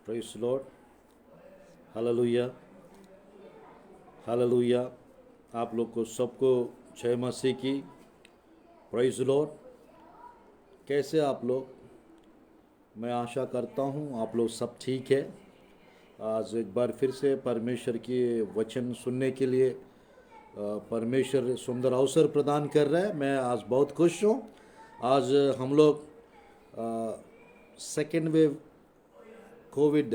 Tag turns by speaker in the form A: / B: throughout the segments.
A: Praise Lord, hallelujah, hallelujah. आप लोग को सबको जय मसीह की। Praise Lord. कैसे आप लोग? मैं आशा करता हूँ आप लोग सब ठीक है। आज एक बार फिर से परमेश्वर के वचन सुनने के लिए परमेश्वर सुंदर अवसर प्रदान कर रहा है। मैं आज बहुत खुश हूँ। आज हम लोग second wave Covid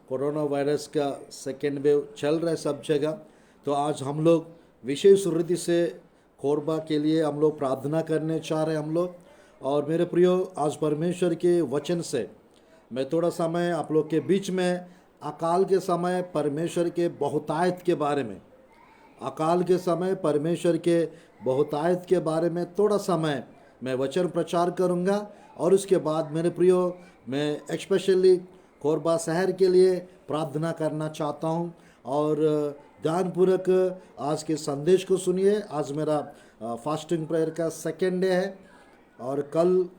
A: corona virus का सेकेंड वेव चल रहा है सब जगह। तो आज हम लोग विशेष रीति से कोरबा के लिए हम लोग प्रार्थना करने चाह रहे हैं हम लोग। और मेरे प्रियो, आज परमेश्वर के वचन से मैं थोड़ा समय आप लोग के बीच में अकाल के समय परमेश्वर के बहुतायत के बारे में, अकाल के समय परमेश्वर के बहुतायत के बारे में थोड़ा समय मैं वचन प्रचार करूंगा। और उसके बाद मेरे प्रियो, मैं स्पेशली कोरबा शहर के लिए प्रार्थना करना चाहता हूं। और ध्यानपूर्वक आज के संदेश को सुनिए। आज मेरा फास्टिंग प्रेयर का सेकेंड डे है और कल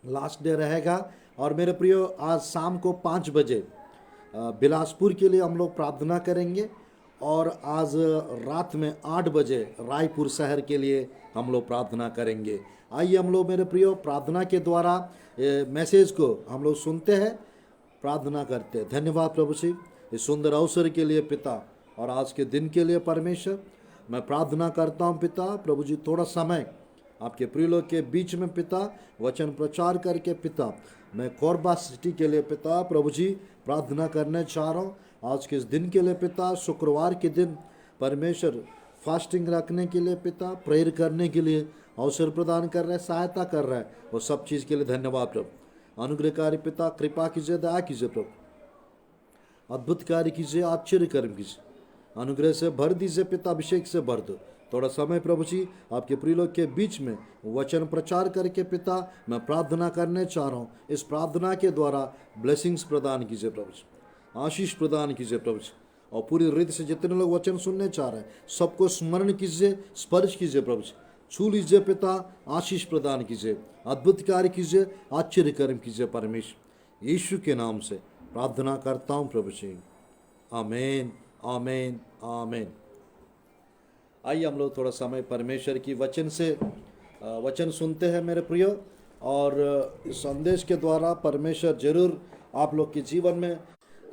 A: लास्ट डे रहेगा। और मेरे प्रियो, आज शाम को 5 बजे बिलासपुर के लिए हम लोग प्रार्थना करेंगे और आज रात में 8 बजे रायपुर शहर के लिए हम लोग प्रार्थना करेंगे। आइए हम लोग मेरे प्रियो प्रार्थना के द्वारा मैसेज को हम लोग सुनते हैं, प्रार्थना करते हैं। धन्यवाद प्रभु जी इस सुंदर अवसर के लिए पिता, और आज के दिन के लिए परमेश्वर मैं प्रार्थना करता हूँ पिता। प्रभु जी थोड़ा समय आपके प्रिय लोग के बीच में पिता वचन प्रचार करके पिता, मैं कोरबा सिटी के लिए पिता प्रभु जी प्रार्थना करने चाह रहा हूँ। आज के इस दिन के लिए पिता, शुक्रवार के दिन परमेश्वर फास्टिंग रखने के लिए पिता, प्रेयर करने के लिए अवसर प्रदान कर रहा है, सहायता कर रहा है। वो सब चीज़ के लिए धन्यवाद प्रभु। अनुग्रहकारी पिता, कृपा कीजिए, दया कीजिए प्रभु, अद्भुत कार्य कीजिए, आश्चर्य कर्म कीजिए, अनुग्रह से भर दीजिए पिता, अभिषेक से भर दो। थोड़ा समय प्रभु जी आपके प्रिय लोग के बीच में वचन प्रचार करके पिता मैं प्रार्थना करने चाह रहा हूँ। इस प्रार्थना के द्वारा ब्लेसिंग्स प्रदान कीजिए प्रभु जी, आशीष प्रदान कीजिए प्रभु जी। और पूरी रीति से जितने लोग वचन सुनने चाह रहे हैं सबको स्मरण कीजिए, स्पर्श कीजिए प्रभु जी, छू लीजिए पिता, आशीष प्रदान कीजिए, अद्भुत कार्य कीजिए, आश्चर्य कर्म कीजिए परमेश्वर। यीशु के नाम से प्रार्थना करता हूँ प्रभु जी, आमीन आमीन आमीन। आइए हम लोग थोड़ा समय परमेश्वर की वचन से वचन सुनते हैं मेरे प्रियो। और इस संदेश के द्वारा परमेश्वर जरूर आप लोग के जीवन में,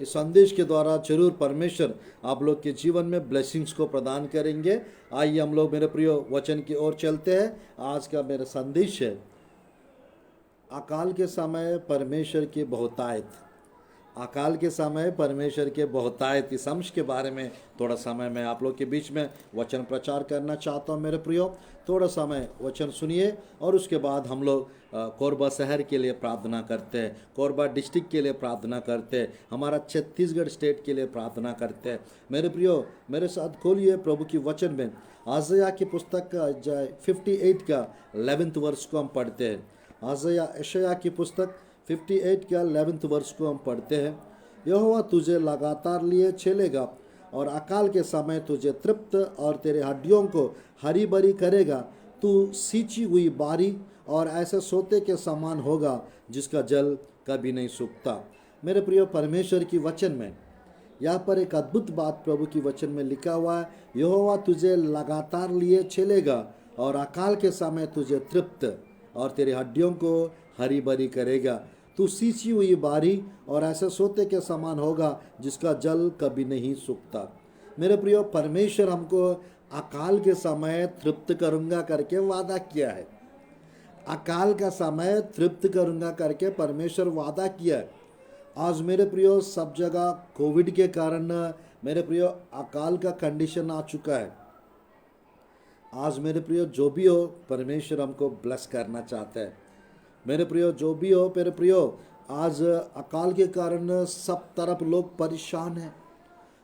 A: इस संदेश के द्वारा जरूर परमेश्वर आप लोग के जीवन में ब्लेसिंग्स को प्रदान करेंगे। आइए हम लोग मेरे प्रियो वचन की ओर चलते हैं। आज का मेरा संदेश है अकाल के समय परमेश्वर की बहुतायत। अकाल के समय परमेश्वर के बहुतायत इस अंश के बारे में थोड़ा समय मैं आप लोग के बीच में वचन प्रचार करना चाहता हूं मेरे प्रियो। थोड़ा समय वचन सुनिए और उसके बाद हम लोग कोरबा शहर के लिए प्रार्थना करते हैं, कोरबा डिस्ट्रिक्ट के लिए प्रार्थना करते हैं, हमारा छत्तीसगढ़ स्टेट के लिए प्रार्थना करते हैं। मेरे प्रियो, मेरे साथ खोलिए प्रभु की वचन में आज़ाया की पुस्तक का अध्याय 58 का 11th वर्ष को हम पढ़ते हैं। आज़ाया यशायाह की पुस्तक 58 का 11th वर्ष को हम पढ़ते हैं। यहोवा तुझे लगातार लिए चलेगा और अकाल के समय तुझे तृप्त और तेरे हड्डियों को हरी भरी करेगा। तू सींची हुई बारी और ऐसे सोते के समान होगा जिसका जल कभी नहीं सूखता। मेरे प्रिय परमेश्वर की वचन में यहाँ पर एक अद्भुत बात प्रभु की वचन में लिखा हुआ है, यहोवा तुझे लगातार लिए चलेगा और अकाल के समय तुझे तृप्त और तेरे हड्डियों को हरी भरी करेगा। तू सींची हुई बारी और ऐसे सोते के समान होगा जिसका जल कभी नहीं सूखता। मेरे प्रियो, परमेश्वर हमको अकाल के समय तृप्त करूंगा करके वादा किया है। अकाल का समय तृप्त करूंगा करके परमेश्वर वादा किया है। आज मेरे प्रियो सब जगह कोविड के कारण मेरे प्रियो अकाल का कंडीशन आ चुका है। आज मेरे प्रियो जो भी हो परमेश्वर हमको ब्लेस करना चाहता है। मेरे प्रियो जो भी हो मेरे प्रियो, आज अकाल के कारण सब तरफ लोग परेशान हैं।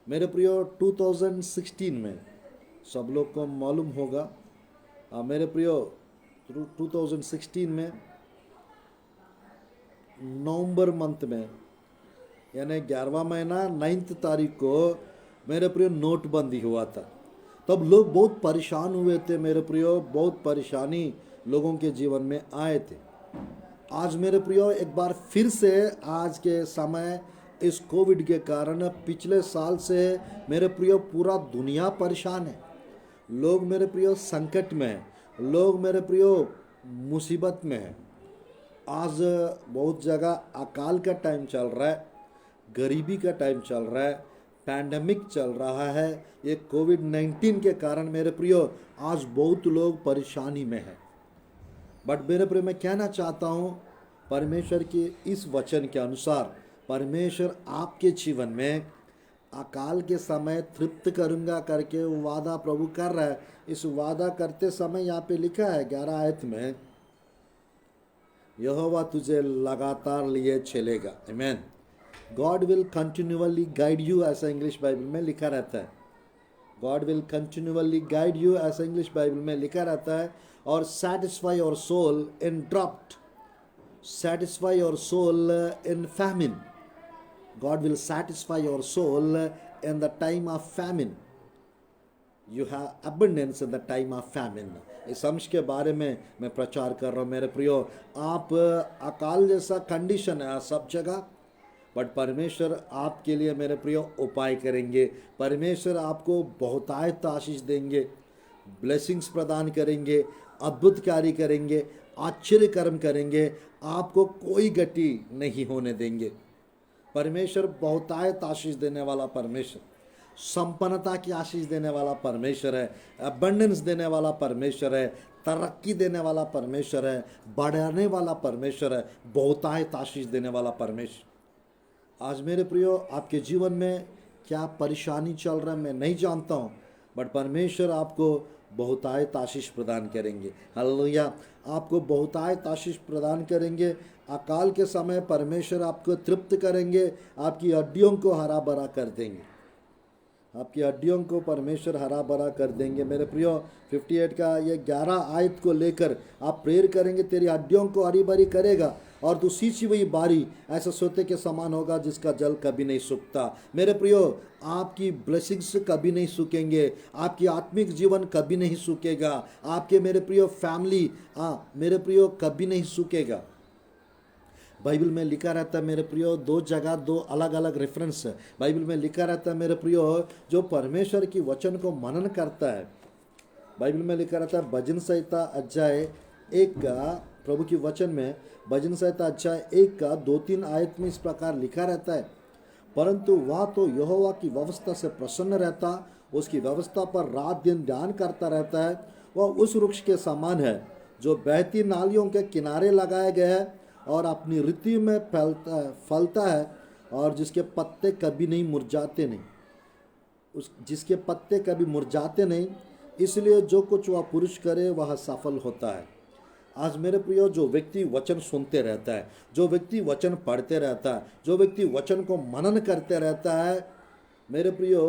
A: मेरे प्रियो 2016 में सब लोग को मालूम होगा, मेरे प्रियो 2016 में नवंबर मंथ में यानी 11वां महीना 9th तारीख को मेरे प्रियो नोटबंदी हुआ था। तब लोग बहुत परेशान हुए थे मेरे प्रियो, बहुत परेशानी लोगों के जीवन में आए थे। आज मेरे प्रियो एक बार फिर से आज के समय इस कोविड के कारण पिछले साल से मेरे प्रियो पूरा दुनिया परेशान है। लोग मेरे प्रियो संकट में हैं, लोग मेरे प्रियो मुसीबत में हैं। आज बहुत जगह अकाल का टाइम चल रहा है, गरीबी का टाइम चल रहा है, पैंडमिक चल रहा है। ये कोविड-19 के कारण मेरे प्रियो आज बहुत लोग परेशानी में हैं। बट मेरे प्रियो मैं कहना चाहता हूँ परमेश्वर के इस वचन के अनुसार परमेश्वर आपके जीवन में अकाल के समय तृप्त करूँगा करके वो वादा प्रभु कर रहा है। इस वादा करते समय यहाँ पे लिखा है 11 आयत में, यहोवा तुझे लगातार लिए चलेगा। आमीन। God will continually guide you, ऐसा इंग्लिश बाइबल में लिखा रहता है। God will continually guide you, ऐसा इंग्लिश बाइबल में लिखा रहता है। और satisfy your soul in drought, satisfy your soul in famine. God will satisfy your soul in the time of famine. You have abundance in the time of famine. इस अंश के बारे में मैं प्रचार कर रहा हूँ मेरे प्रियो। आप अकाल जैसा कंडीशन है सब जगह, बट परमेश्वर आपके लिए मेरे प्रियो उपाय करेंगे। परमेश्वर आपको बहुतायत आशीष देंगे, ब्लेसिंग्स प्रदान करेंगे, अद्भुत कार्य करेंगे, आश्चर्य कर्म करेंगे, आपको कोई गति नहीं होने देंगे। परमेश्वर बहुतायत आशीष देने वाला परमेश्वर, संपन्नता की आशीष देने वाला परमेश्वर है, अबंडेंस देने वाला परमेश्वर है, तरक्की देने वाला परमेश्वर है, बढ़ाने वाला परमेश्वर है, बहुतायत आशीष देने वाला परमेश्वर। आज मेरे प्रियो आपके जीवन में क्या परेशानी चल रहा है मैं नहीं जानता हूँ, बट परमेश्वर आपको बहुतायत आशीष प्रदान करेंगे। हालेलुया। आपको बहुतायत आशीष प्रदान करेंगे। अकाल के समय परमेश्वर आपको तृप्त करेंगे, आपकी हड्डियों को हरा भरा कर देंगे, आपकी हड्डियों को परमेश्वर हरा भरा कर देंगे। मेरे प्रियो 58 का ये 11 आयत को लेकर आप प्रेयर करेंगे, तेरी हड्डियों को हरी भरी करेगा और तू सींची हुई बारी ऐसा सोते के समान होगा जिसका जल कभी नहीं सूखता। मेरे प्रियो आपकी ब्लेसिंग्स कभी नहीं सूखेंगे, आपकी आत्मिक जीवन कभी नहीं सूखेगा, आपके मेरे प्रियो फैमिली मेरे प्रियो कभी नहीं सूखेगा। बाइबल में लिखा रहता है मेरे प्रियो, दो जगह दो अलग अलग रेफरेंस है। बाइबल में लिखा रहता है मेरे प्रियो, जो परमेश्वर की वचन को मनन करता है, बाइबल में लिखा रहता है भजन संहिता अध्याय 1 का, प्रभु की वचन में भजन संहिता अध्याय 1 का 2-3 आयत में इस प्रकार लिखा रहता है, परंतु वह तो यहोवा की व्यवस्था से प्रसन्न रहता, उसकी व्यवस्था पर रात दिन ध्यान करता रहता है। वह उस वृक्ष के समान है जो बहती नालियों के किनारे लगाया गया है और अपनी ऋतु में फलता है और जिसके पत्ते कभी नहीं मुरझाते नहीं, जिसके पत्ते कभी मुरझाते नहीं, इसलिए जो कुछ वह पुरुष करे वह सफल होता है। आज मेरे प्रियो जो व्यक्ति वचन सुनते रहता है, जो व्यक्ति वचन पढ़ते रहता है, जो व्यक्ति वचन को मनन करते रहता है, मेरे प्रियो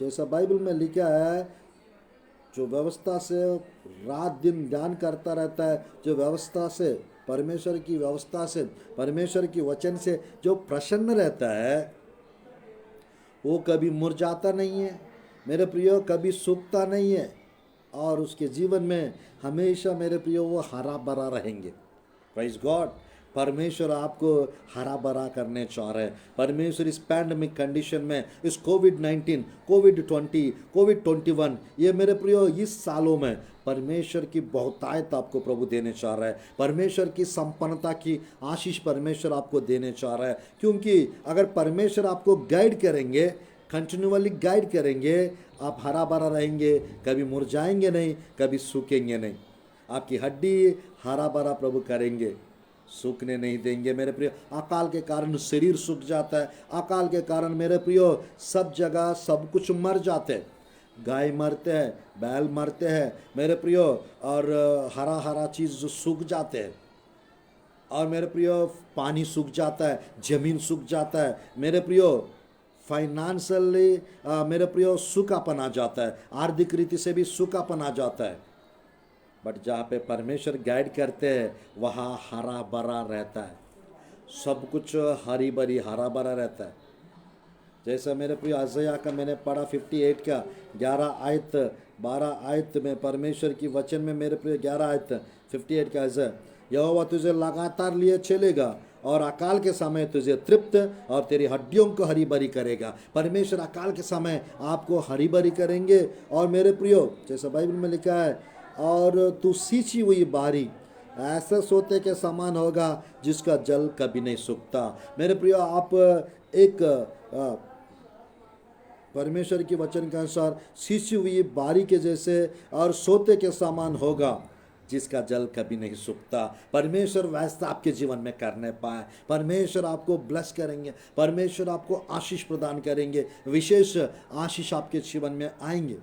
A: जैसा बाइबल में लिखा है, जो व्यवस्था से रात दिन ध्यान करता रहता है, जो व्यवस्था से परमेश्वर की व्यवस्था से परमेश्वर की वचन से जो प्रसन्न रहता है, वो कभी मुरझाता नहीं है मेरे प्रियो, कभी सूखता नहीं है और उसके जीवन में हमेशा मेरे प्रियो वो हरा भरा रहेंगे। Praise God. परमेश्वर आपको हरा भरा करने चाह रहे हैं। परमेश्वर इस पैंडमिक कंडीशन में, इस कोविड-19, कोविड-20, कोविड-21, ये मेरे प्रियो इस सालों में परमेश्वर की बहुतायत आपको प्रभु देने चाह रहा है। परमेश्वर की संपन्नता की आशीष परमेश्वर आपको देने चाह रहा है, क्योंकि अगर परमेश्वर आपको गाइड करेंगे, कंटिन्यूअली गाइड करेंगे, आप हरा भरा रहेंगे, कभी मुरझाएंगे नहीं, कभी सूखेंगे नहीं। आपकी हड्डी हरा भरा प्रभु करेंगे, सूखने नहीं देंगे मेरे प्रियो। अकाल के कारण शरीर सूख जाता है, अकाल के कारण मेरे प्रियो सब जगह सब कुछ मर जाते हैं, गाय मरते हैं, बैल मरते हैं मेरे प्रियो, और हरा हरा चीज़ जो सूख जाते हैं, और मेरे प्रियो पानी सूख जाता है, जमीन सूख जाता है मेरे प्रियो, फाइनेंशियली मेरे प्रियो सूखापन आ जाता है, आर्थिक रीति से भी सूखापन आ जाता है। बट जहाँ पे परमेश्वर गाइड करते हैं वहाँ हरा भरा रहता है, सब कुछ हरी भरी हरा भरा रहता है। जैसा मेरे प्रिय आज़ाया का मैंने पढ़ा 58 का 11 आयत 12 आयत में परमेश्वर की वचन में मेरे प्रिय 11 आयत 58 का आज़ाया यहोवा तुझे लगातार लिए चलेगा और अकाल के समय तुझे तृप्त और तेरी हड्डियों को हरी भरी करेगा। परमेश्वर अकाल के समय आपको हरी भरी करेंगे। और मेरे प्रियो, जैसा बाइबल में लिखा है, और तू सींची हुई बारी ऐसा सोते के समान होगा जिसका जल कभी नहीं सूखता। मेरे प्रियो, आप एक परमेश्वर के वचन के अनुसार सींची हुई बारी के जैसे और सोते के समान होगा जिसका जल कभी नहीं सूखता। परमेश्वर वैसा आपके जीवन में करने पाए। परमेश्वर आपको ब्लेस करेंगे, परमेश्वर आपको आशीष प्रदान करेंगे, विशेष आशीष आपके जीवन में आएंगे,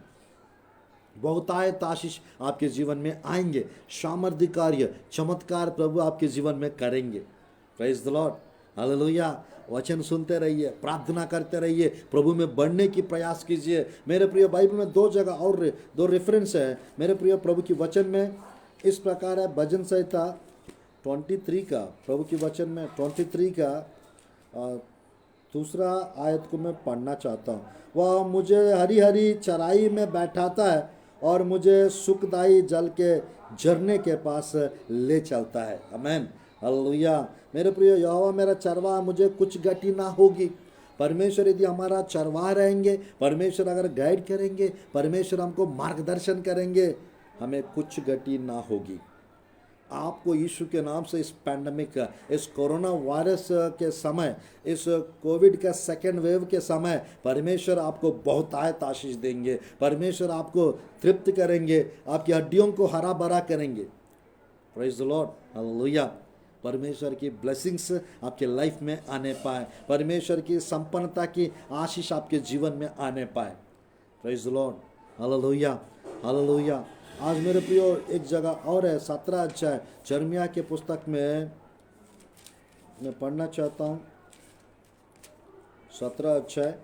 A: बहुतायत आशीष आपके जीवन में आएंगे, सामर्थ्य कार्य चमत्कार प्रभु आपके जीवन में करेंगे। Praise the Lord, hallelujah. वचन सुनते रहिए, प्रार्थना करते रहिए, प्रभु में बढ़ने की प्रयास कीजिए। मेरे प्रिय, बाइबल में दो जगह और दो रेफरेंस है मेरे प्रिय प्रभु की वचन में। इस प्रकार है भजन संहिता 23 का, प्रभु की वचन में 23 का दूसरा आयत को मैं पढ़ना चाहता हूँ। वह मुझे हरी हरी चराई में बैठाता है और मुझे सुखदायी जल के झरने के पास ले चलता है। आमीन, हालेलुया। मेरे प्रिय, यहोवा मेरा चरवाहा, मुझे कुछ गति ना होगी। परमेश्वर यदि हमारा चरवाहा रहेंगे, परमेश्वर अगर गाइड करेंगे, परमेश्वर हमको मार्गदर्शन करेंगे, हमें कुछ गति ना होगी। आपको यीशु के नाम से इस पैंडमिक, इस कोरोना वायरस के समय, इस कोविड का सेकेंड वेव के समय परमेश्वर आपको बहुतायत आशीष देंगे। परमेश्वर आपको तृप्त करेंगे, आपकी हड्डियों को हरा भरा करेंगे। Praise the Lord, hallelujah. परमेश्वर की ब्लेसिंग्स आपके लाइफ में आने पाए, परमेश्वर की संपन्नता की आशीष आपके जीवन में आने पाए। Praise the Lord, hallelujah, hallelujah. आज मेरे प्रियो, एक जगह और है, 17 अध्याय यिर्मयाह के पुस्तक में मैं पढ़ना चाहता हूँ। 17 अध्याय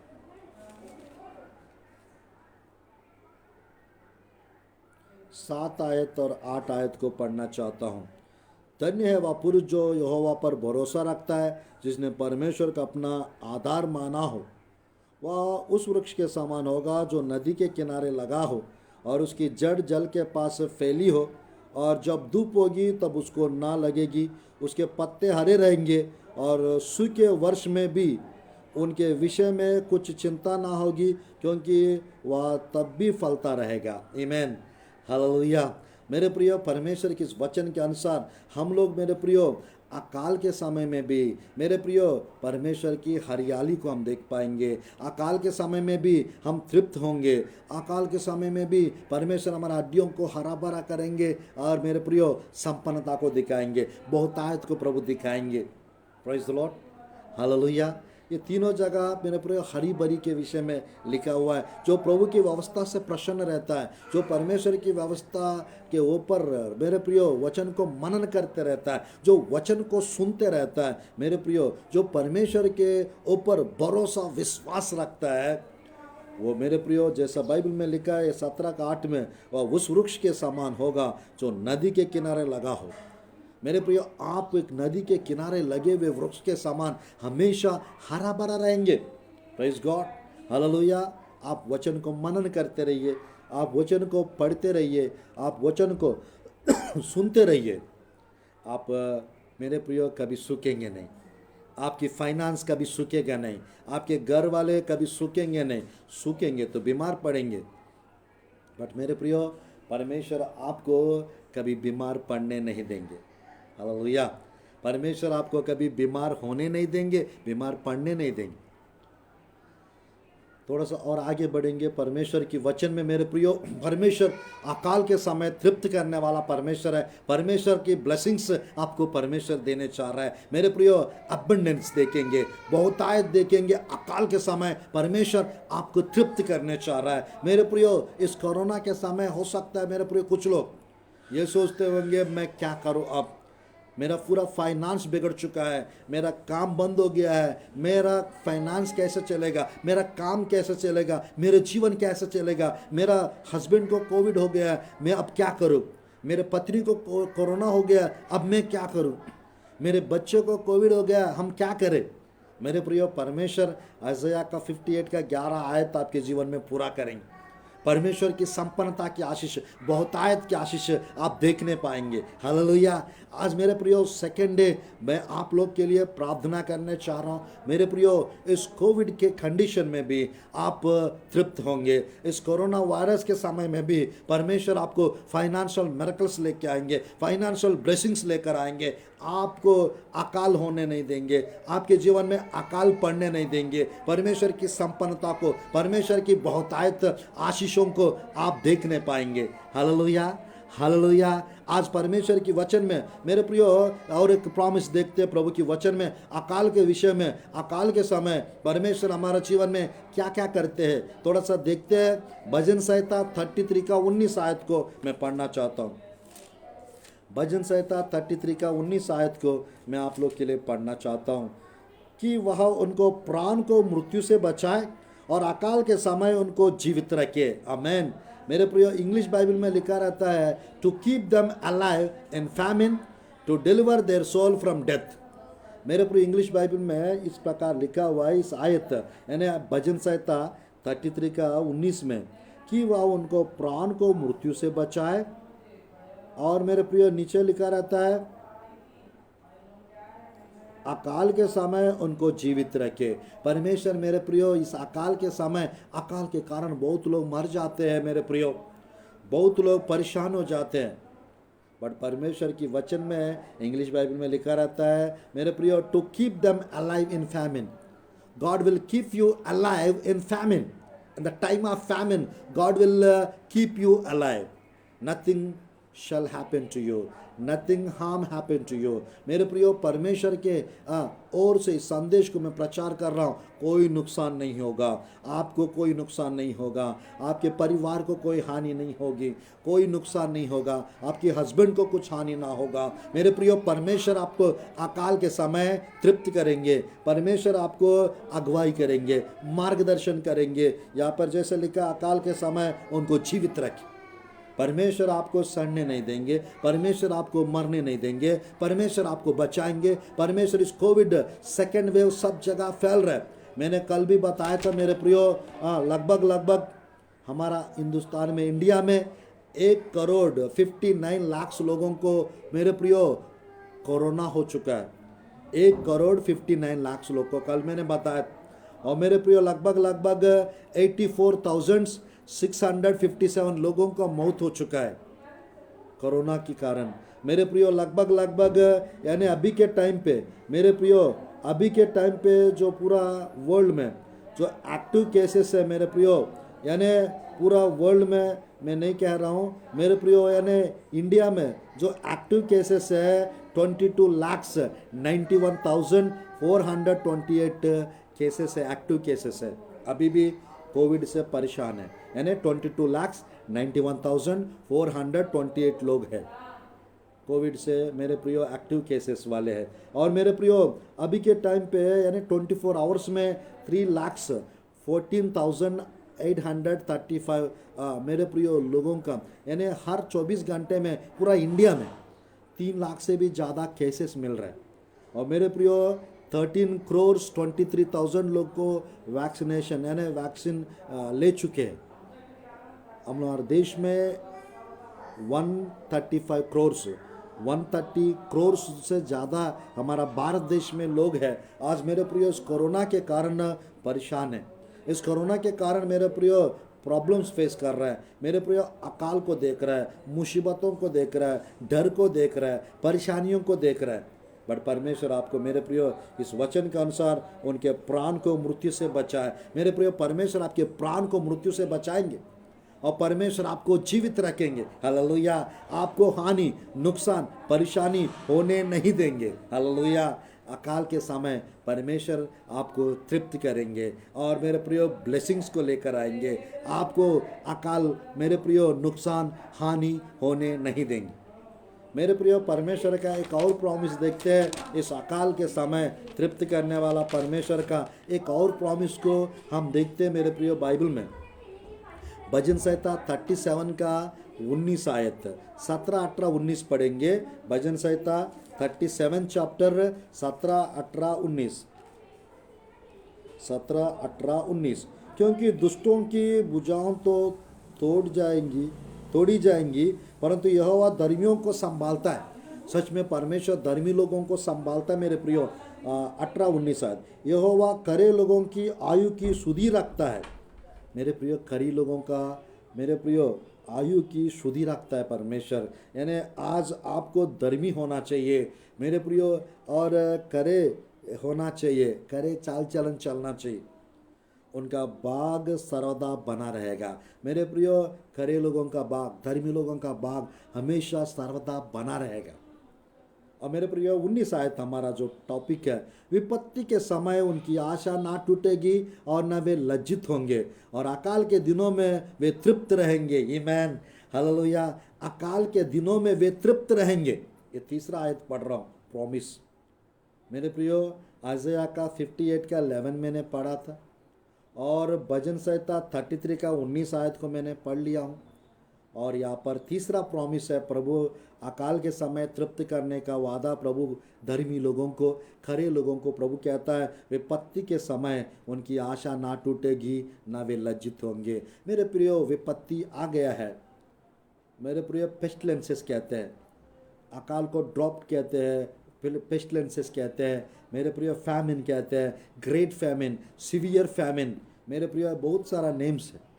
A: 7 आयत और 8 आयत को पढ़ना चाहता हूँ। धन्य है वह पुरुष जो यहोवा पर भरोसा रखता है, जिसने परमेश्वर का अपना आधार माना हो। वह उस वृक्ष के समान होगा जो नदी के किनारे लगा हो और उसकी जड़ जल के पास फैली हो, और जब धूप होगी तब उसको ना लगेगी, उसके पत्ते हरे रहेंगे और सूखे वर्ष में भी उनके विषय में कुछ चिंता ना होगी, क्योंकि वह तब भी फलता रहेगा। आमीन, हालेलुया। मेरे प्रियो, परमेश्वर के इस वचन के अनुसार हम लोग मेरे प्रियो अकाल के समय में भी मेरे प्रियो परमेश्वर की हरियाली को हम देख पाएंगे। अकाल के समय में भी हम तृप्त होंगे। अकाल के समय में भी परमेश्वर हमारा हड्डियों को हरा भरा करेंगे और मेरे प्रियो संपन्नता को दिखाएंगे, बहुतायत को प्रभु दिखाएंगे। Praise the Lord, hallelujah. ये तीनों जगह मेरे प्रियो हरी भरी के विषय में लिखा हुआ है। जो प्रभु की व्यवस्था से प्रसन्न रहता है, जो परमेश्वर की व्यवस्था के ऊपर मेरे प्रियो वचन को मनन करते रहता है, जो वचन को सुनते रहता है, मेरे प्रियो जो परमेश्वर के ऊपर भरोसा विश्वास रखता है, वो मेरे प्रियो जैसा बाइबल में लिखा है 17 का 8 में, वह उस वृक्ष के समान होगा जो नदी के किनारे लगा हो। मेरे प्रियो, आप एक नदी के किनारे लगे हुए वृक्ष के समान हमेशा हरा भरा रहेंगे। Praise God, hallelujah. आप वचन को मनन करते रहिए, आप वचन को पढ़ते रहिए, आप वचन को सुनते रहिए। आप मेरे प्रियो कभी सूखेंगे नहीं, आपकी फाइनेंस कभी सूखेगा नहीं, आपके घर वाले कभी सूखेंगे नहीं। सूखेंगे तो बीमार पड़ेंगे, बट मेरे प्रियो परमेश्वर आपको कभी बीमार पड़ने नहीं देंगे। हालेलुया। परमेश्वर आपको कभी बीमार होने नहीं देंगे, बीमार पड़ने नहीं देंगे। थोड़ा सा और आगे बढ़ेंगे परमेश्वर की वचन में। मेरे प्रियो, परमेश्वर अकाल के समय तृप्त करने वाला परमेश्वर है। परमेश्वर की ब्लेसिंग्स आपको परमेश्वर देने चाह रहा है। मेरे प्रियो, अबंडेंस देखेंगे, बहुतायत देखेंगे। अकाल के समय परमेश्वर आपको तृप्त करने चाह रहा है। मेरे प्रियो, इस कोरोना के समय हो सकता है मेरे प्रियो कुछ लोग ये सोचते होंगे, मैं क्या करूं, अब मेरा पूरा फाइनेंस बिगड़ चुका है, मेरा काम बंद हो गया है, मेरा फाइनेंस कैसे चलेगा, मेरा काम कैसे चलेगा, मेरा जीवन कैसे चलेगा, मेरा हस्बैंड को कोविड हो गया है, मैं अब क्या करूं, मेरे पत्नी को कोरोना हो गया, अब मैं क्या करूं, मेरे बच्चे को कोविड हो गया, हम क्या करें। मेरे प्रियो, परमेश्वर यशायाह का 58 का 11 आयत आपके जीवन में पूरा करेंगे। परमेश्वर की संपन्नता की आशीष, बहुतायत की आशीष आप देखने पाएंगे। हालेलुया। आज मेरे प्रियो सेकेंड डे मैं आप लोग के लिए प्रार्थना करने चाह रहा हूँ। मेरे प्रियो, इस कोविड के कंडीशन में भी आप तृप्त होंगे। इस कोरोना वायरस के समय में भी परमेश्वर आपको फाइनेंशियल मिरेकल्स लेके आएंगे, फाइनेंशियल ब्लेसिंग्स लेकर आएंगे। आपको अकाल होने नहीं देंगे, आपके जीवन में अकाल पड़ने नहीं देंगे। परमेश्वर की संपन्नता को, परमेश्वर की बहुतायत आशीषों को आप देखने पाएंगे। Hallelujah, hallelujah. आज परमेश्वर की वचन में मेरे प्रियो और एक प्रॉमिस देखते हैं प्रभु की वचन में, अकाल के विषय में। अकाल के समय परमेश्वर हमारे जीवन में क्या क्या करते हैं, थोड़ा सा देखते हैं। भजन संहिता 33 का 19 आयत को मैं पढ़ना चाहता हूँ। भजन संहिता 33 का 19 आयत को मैं आप लोग के लिए पढ़ना चाहता हूँ कि वह उनको प्राण को मृत्यु से बचाए और अकाल के समय उनको जीवित रखे। आमेन। मेरे प्रियो, इंग्लिश बाइबल में लिखा रहता है to keep them alive in famine, to deliver their soul from death. मेरे प्रियो, इंग्लिश बाइबल में इस प्रकार लिखा हुआ है इस आयत यानी भजन संहिता 33 का 19 में कि वह उनको प्राण को मृत्यु से बचाए, और मेरे प्रियो नीचे लिखा रहता है अकाल के समय उनको जीवित रखे। परमेश्वर मेरे प्रियो इस अकाल के समय, अकाल के कारण बहुत लोग मर जाते हैं मेरे प्रियो, बहुत लोग परेशान हो जाते हैं। बट परमेश्वर की वचन में इंग्लिश बाइबल में लिखा रहता है मेरे प्रियो, to keep them alive in famine. God will keep you alive in famine. In the time of famine God will keep you alive. Nothing shall happen to you, nothing harm happen to you। मेरे प्रियो, परमेश्वर के ओर से इस संदेश को मैं प्रचार कर रहा हूँ। कोई नुकसान नहीं होगा, आपको कोई नुकसान नहीं होगा, आपके परिवार को कोई हानि नहीं होगी, कोई नुकसान नहीं होगा, आपके हस्बैंड को कुछ हानि ना होगा। मेरे प्रियो, परमेश्वर आपको अकाल के समय तृप्त करेंगे, परमेश्वर आपको अगुवाई करेंगे, मार्गदर्शन करेंगे। यहाँ पर जैसे लिखा अकाल के समय उनको जीवित रखें। परमेश्वर आपको सड़ने नहीं देंगे, परमेश्वर आपको मरने नहीं देंगे, परमेश्वर आपको बचाएंगे। परमेश्वर इस कोविड सेकेंड वेव सब जगह फैल रहा है। मैंने कल भी बताया था मेरे प्रियो, लगभग हमारा हिंदुस्तान में, इंडिया में 1,59,00,000 लोगों को मेरे प्रियो कोरोना हो चुका है। 1,59,00,000 लोग को कल मैंने बताया। और मेरे प्रियो लगभग 84,657 लोगों का मौत हो चुका है कोरोना के कारण। मेरे प्रियो लगभग यानी अभी के टाइम पे, मेरे प्रियो अभी के टाइम पे जो पूरा वर्ल्ड में जो एक्टिव केसेस है मेरे प्रियो, यानी पूरा वर्ल्ड में मैं नहीं कह रहा हूँ मेरे प्रियो, यानी इंडिया में जो एक्टिव केसेस है 22,91,428 केसेस है, एक्टिव केसेस है। अभी भी कोविड से परेशान है, यानी 22,91,428 लोग हैं कोविड से मेरे प्रियो एक्टिव केसेस वाले हैं। और मेरे प्रियो अभी के टाइम पे यानी 24 आवर्स में 3,14,835 मेरे प्रियो लोगों का, यानी हर 24 घंटे में पूरा इंडिया में 3 लाख से भी ज़्यादा केसेस मिल रहे हैं। और मेरे प्रियो 13,23,000 लोग को वैक्सीनेशन यानी वैक्सीन ले चुके हैं। हमारे देश में 130 करोड़ से ज़्यादा हमारा भारत देश में लोग हैं। आज मेरे प्रियो इस कोरोना के कारण परेशान है, इस कोरोना के कारण मेरे प्रियो प्रॉब्लम्स फेस कर रहा है। मेरे प्रियो अकाल को देख रहा है, मुसीबतों को देख रहा है, डर को देख रहा है, परेशानियों को देख रहा है। बट परमेश्वर आपको मेरे प्रियो इस वचन के अनुसार उनके प्राण को मृत्यु से बचाए। मेरे प्रियो, परमेश्वर आपके प्राण को मृत्यु से बचाएंगे और परमेश्वर आपको जीवित रखेंगे। हालेलुया। आपको हानि, नुकसान, परेशानी होने नहीं देंगे। हालेलुया। अकाल के समय परमेश्वर आपको तृप्त करेंगे और मेरे प्रियो ब्लेसिंग्स को लेकर आएंगे। आपको अकाल मेरे प्रियो नुकसान, हानि होने नहीं देंगे। मेरे प्रियो, परमेश्वर का एक और प्रॉमिस देखते हैं। इस अकाल के समय तृप्त करने वाला परमेश्वर का एक और प्रॉमिस को हम देखते हैं मेरे प्रियो बाइबल में। भजन संहिता 37 का 19 आयत, 17, 18, 19 पढ़ेंगे। भजन संहिता 37 चैप्टर 17, 18, 19, 17, 18, 19। क्योंकि दुष्टों की भुजाओं तो तोड़ी जाएंगी, परंतु यहोवा धर्मियों को संभालता है। सच में परमेश्वर धर्मी लोगों को संभालता है मेरे प्रियो। 18-19 आयत, यहोवा करे लोगों की आयु की सुधि रखता है। मेरे प्रियो खरी लोगों का मेरे प्रियो आयु की सुधि रखता है परमेश्वर। यानी आज आपको धर्मी होना चाहिए मेरे प्रियो, और करे होना चाहिए, करे चाल चलन चलना चाहिए, उनका बाग सर्वदा बना रहेगा। मेरे प्रियो खरे लोगों का बाग, धर्मी लोगों का बाग हमेशा सर्वदा बना रहेगा। और मेरे प्रियो 19 आयत हमारा जो टॉपिक है, विपत्ति के समय उनकी आशा ना टूटेगी और न वे लज्जित होंगे, और अकाल के दिनों में वे तृप्त रहेंगे। आमीन, हालेलुया। अकाल के दिनों में वे तृप्त रहेंगे। ये तीसरा आयत पढ़ रहा हूँ, प्रॉमिस। मेरे प्रियो आइज़ाया का 58 का 11 मैंने पढ़ा था, और भजन संहिता 33 का 19 आयत को मैंने पढ़ लिया हूँ। और यहाँ पर तीसरा प्रॉमिस है, प्रभु अकाल के समय तृप्त करने का वादा प्रभु धर्मी लोगों को, खरे लोगों को प्रभु कहता है, विपत्ति के समय उनकी आशा ना टूटेगी, ना वे लज्जित होंगे। मेरे प्रियो विपत्ति आ गया है मेरे प्रियो। पेस्टिलेंसेस कहते हैं, अकाल को ड्रॉप कहते हैं, पेस्टिलेंसेस कहते हैं मेरे प्रियो, फैमिन कहते हैं, ग्रेट फैमिन, सीवियर फैमिन, मेरे प्रियो बहुत सारा नेम्स है।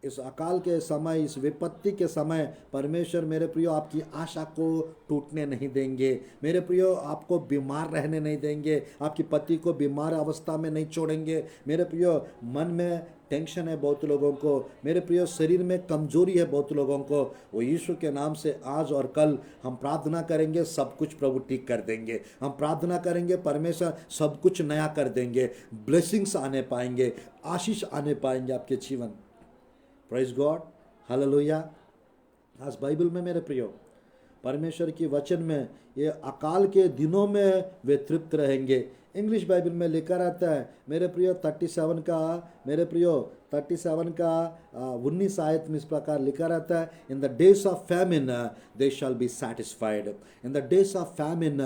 A: इस अकाल के समय, इस विपत्ति के समय परमेश्वर मेरे प्रियो आपकी आशा को टूटने नहीं देंगे। मेरे प्रियो आपको बीमार रहने नहीं देंगे, आपकी पति को बीमार अवस्था में नहीं छोड़ेंगे। मेरे प्रियो मन में टेंशन है बहुत लोगों को, मेरे प्रियो शरीर में कमजोरी है बहुत लोगों को, वो यीशु के नाम से आज और कल हम प्रार्थना करेंगे, सब कुछ प्रभु ठीक कर देंगे। हम प्रार्थना करेंगे, परमेश्वर सब कुछ नया कर देंगे, ब्लेसिंग्स आने पाएंगे, आशीष आने पाएंगे आपके जीवन। Praise God, hallelujah. आज बाइबल में मेरे प्रियो परमेश्वर की वचन में ये अकाल के दिनों में वे तृप्त रहेंगे। इंग्लिश बाइबल में लिखा रहता है मेरे प्रियो 37 का मेरे प्रियो 37 का 19 आयत में इस प्रकार लिखा रहता है, in the days of famine they shall be satisfied. In the days of famine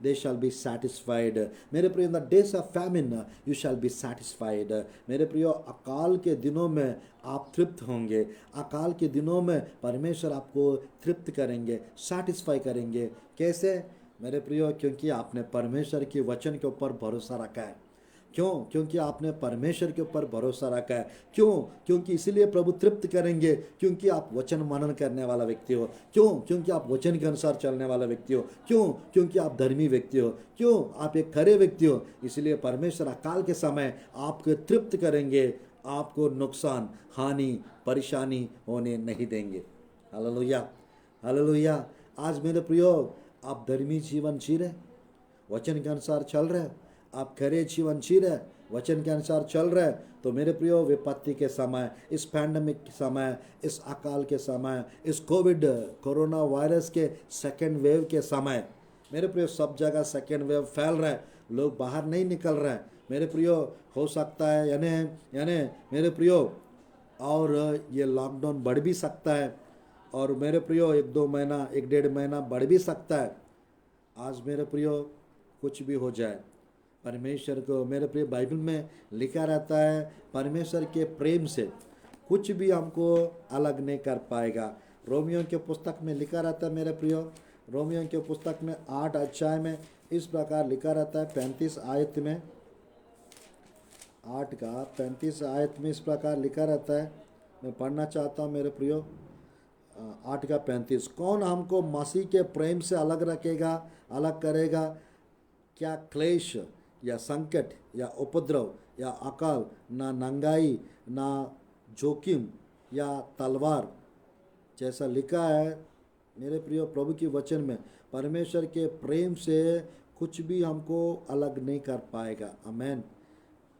A: they shall be satisfied. मेरे प्रियो in the days of famine you shall be satisfied. मेरे प्रियो अकाल के दिनों में आप तृप्त होंगे। अकाल के दिनों में परमेश्वर आपको तृप्त करेंगे, सैटिस्फाई करेंगे। कैसे मेरे प्रियो? क्योंकि आपने परमेश्वर के वचन के ऊपर भरोसा रखा है। क्यों? क्योंकि आपने परमेश्वर के ऊपर भरोसा रखा है। क्यों? क्योंकि इसीलिए प्रभु तृप्त करेंगे, क्योंकि आप वचन मनन करने वाला व्यक्ति हो। क्यों? क्योंकि आप वचन के अनुसार चलने वाला व्यक्ति हो। क्यों? क्योंकि आप धर्मी व्यक्ति हो। क्यों? आप एक खरे व्यक्ति हो। इसलिए परमेश्वर अकाल के समय आपको तृप्त करेंगे, आपको नुकसान, हानि, परेशानी होने नहीं देंगे। Hallelujah, hallelujah. आज मेरे प्रियो आप धर्मी जीवन जी रहे, वचन के अनुसार चल रहे, आप खरे जीवन जी रहे, वचन के अनुसार चल रहे, तो मेरे प्रियो विपत्ति के समय, इस पैंडमिक के समय, इस अकाल के समय, इस कोरोना वायरस के सेकेंड वेव के समय, मेरे प्रियो सब जगह सेकेंड वेव फैल रहा है, लोग बाहर नहीं निकल रहे हैं। मेरे प्रियो हो सकता है यानी मेरे प्रियो और ये लॉकडाउन बढ़ भी सकता है, और मेरे प्रियो 1-2 महीना 1-1.5 महीना बढ़ भी सकता है। आज मेरे प्रियो कुछ भी हो जाए, परमेश्वर को मेरे प्रियो बाइबल में लिखा रहता है, परमेश्वर के प्रेम से कुछ भी हमको अलग नहीं कर पाएगा। रोमियो के पुस्तक में लिखा रहता है मेरे प्रियो, रोमियो के पुस्तक में 8 अध्याय में इस प्रकार लिखा रहता है, 35 आयत में, 8 का 35 आयत में इस प्रकार लिखा रहता है। मैं पढ़ना चाहता हूँ मेरे प्रियो, 8 का 35, कौन हमको मसीह के प्रेम से अलग रखेगा, अलग करेगा? क्या क्लेश या संकट या उपद्रव या अकाल, ना नंगाई, ना जोखिम या तलवार, जैसा लिखा है मेरे प्रियो प्रभु की वचन में, परमेश्वर के प्रेम से कुछ भी हमको अलग नहीं कर पाएगा। आमेन।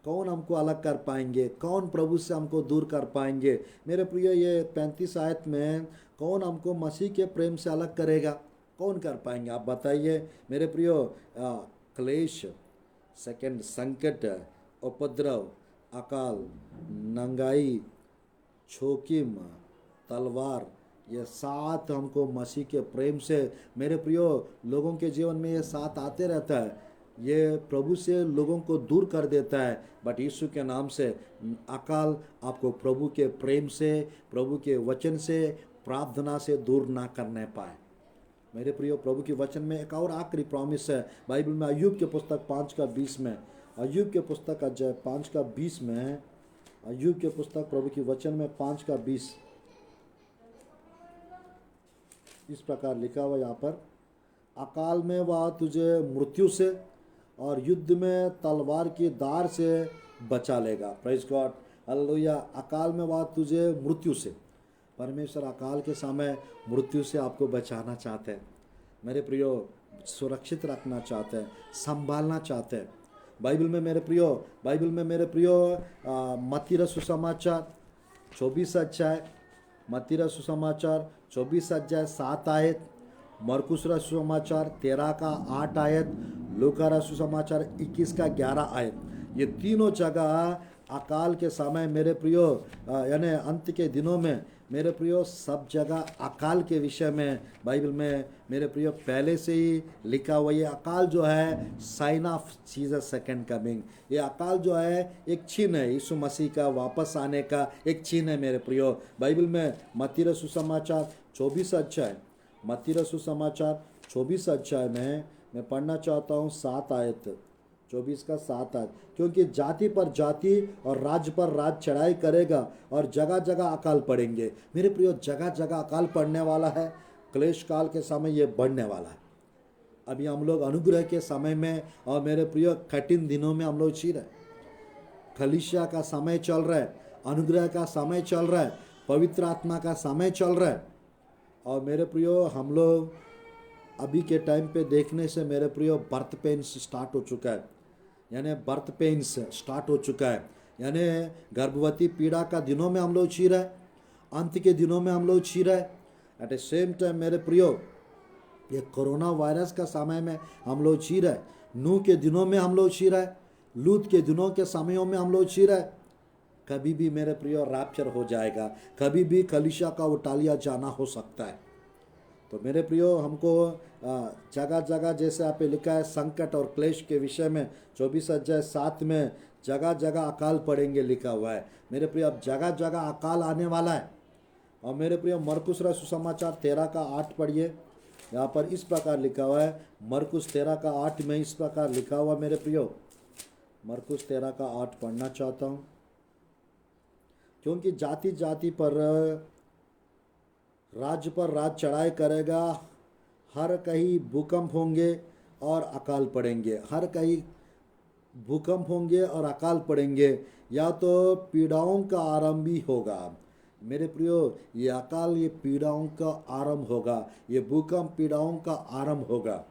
A: कौन हमको अलग कर पाएंगे? कौन प्रभु से हमको दूर कर पाएंगे? मेरे प्रियो ये 35 आयत में कौन हमको मसीह के प्रेम से अलग करेगा? कौन कर पाएंगे? आप बताइए मेरे प्रियो। क्लेश, सेकंड संकट, उपद्रव, अकाल, नंगाई, जोखिम, तलवार, ये 7 हमको मसीह के प्रेम से मेरे प्रियो लोगों के जीवन में ये 7 आते रहता है। ये प्रभु से लोगों को दूर कर देता है, बट यीशु के नाम से अकाल आपको प्रभु के प्रेम से, प्रभु के वचन से, प्रार्थना से दूर ना करने पाए। मेरे प्रियो, प्रभु के वचन में एक और आखिरी प्रॉमिस है बाइबल में, अय्यूब के पुस्तक 5:20 में। अय्यूब के पुस्तक अध्याय 5:20 में, अय्यूब के पुस्तक प्रभु के वचन में 5:20 इस प्रकार लिखा हुआ यहाँ पर, अकाल में वह तुझे मृत्यु से और युद्ध में तलवार की धार से बचा लेगा। Praise God, hallelujah. अकाल में वह तुझे मृत्यु से, परमेश्वर अकाल के समय मृत्यु से आपको बचाना चाहते हैं मेरे प्रियो, सुरक्षित रखना चाहते हैं, संभालना चाहते हैं। बाइबल में मेरे प्रियो मत्ती रचित सुसमाचार 24 अध्याय, मत्ती रचित सुसमाचार 24 अध्याय 7 आयत, मरकुस रचित सुसमाचार 13:8 आयत, लूका रचित सुसमाचार 21:11 आयत, ये तीनों जगह अकाल के समय मेरे प्रियो, यानी अंत के दिनों में मेरे प्रियो, सब जगह अकाल के विषय में बाइबल में मेरे प्रियो पहले से ही लिखा हुआ। ये अकाल जो है sign of Jesus second coming, ये अकाल जो है एक चिन्ह है यीशु मसीह का वापस आने का, एक चिन्ह है मेरे प्रियो। बाइबल में मत्ती रचित सुसमाचार 24 अध्याय, मत्ती रचित सुसमाचार 24 अध्याय में मैं पढ़ना चाहता हूँ 7 आयत, 24:7 आयत, क्योंकि जाति पर जाति और राज्य पर राज्य चढ़ाई करेगा और जगह जगह अकाल पड़ेंगे। मेरे प्रियो, जगह जगह अकाल पड़ने वाला है, क्लेश काल के समय ये बढ़ने वाला है। अभी हम लोग अनुग्रह के समय में और मेरे प्रियो कठिन दिनों में हम लोग जी रहे, कलीसिया का समय चल रहा है, अनुग्रह का समय चल रहा है, पवित्र आत्मा का समय चल रहा है। और मेरे प्रियो, हम लोग अभी के टाइम पे देखने से मेरे प्रियो बर्थ पेन्स स्टार्ट हो चुका है, यानी बर्थ पेन्स स्टार्ट हो चुका है, यानी गर्भवती पीड़ा का दिनों में हम लोग जी रहे, अंत के दिनों में हम लोग जी रहे। एट ए सेम टाइम मेरे प्रियो, ये कोरोना वायरस का समय में हम लोग जी रहे, नूह के दिनों में हम लोग जी रहे, लूत के दिनों के समयों में हम लोग जी रहे। कभी भी मेरे प्रियो रैप्चर हो जाएगा, कभी भी कलीसिया का उठा लिया जाना हो सकता है। तो मेरे प्रियो, हमको जगह जगह जैसे आप लिखा है संकट और क्लेश के विषय में 24 अध्याय 7 में जगह जगह अकाल पड़ेंगे लिखा हुआ है। मेरे प्रियो, अब जगह जगह अकाल आने वाला है। और मेरे प्रियो, मरकुस रचित सुसमाचार 13:8 पढ़िए, यहाँ पर इस प्रकार लिखा हुआ है, मरकुस 13:8 में इस प्रकार लिखा हुआ मेरे प्रियो, मरकुस 13:8 पढ़ना चाहता हूँ। क्योंकि जाति जाति पर राज्य पर राज्य चढ़ाई करेगा, हर कहीं भूकंप होंगे और अकाल पड़ेंगे, हर कहीं भूकंप होंगे और अकाल पड़ेंगे, या तो पीड़ाओं का आरंभ भी होगा। मेरे प्रियो, ये अकाल, ये पीड़ाओं का आरंभ होगा, ये भूकंप पीड़ाओं का आरंभ होगा।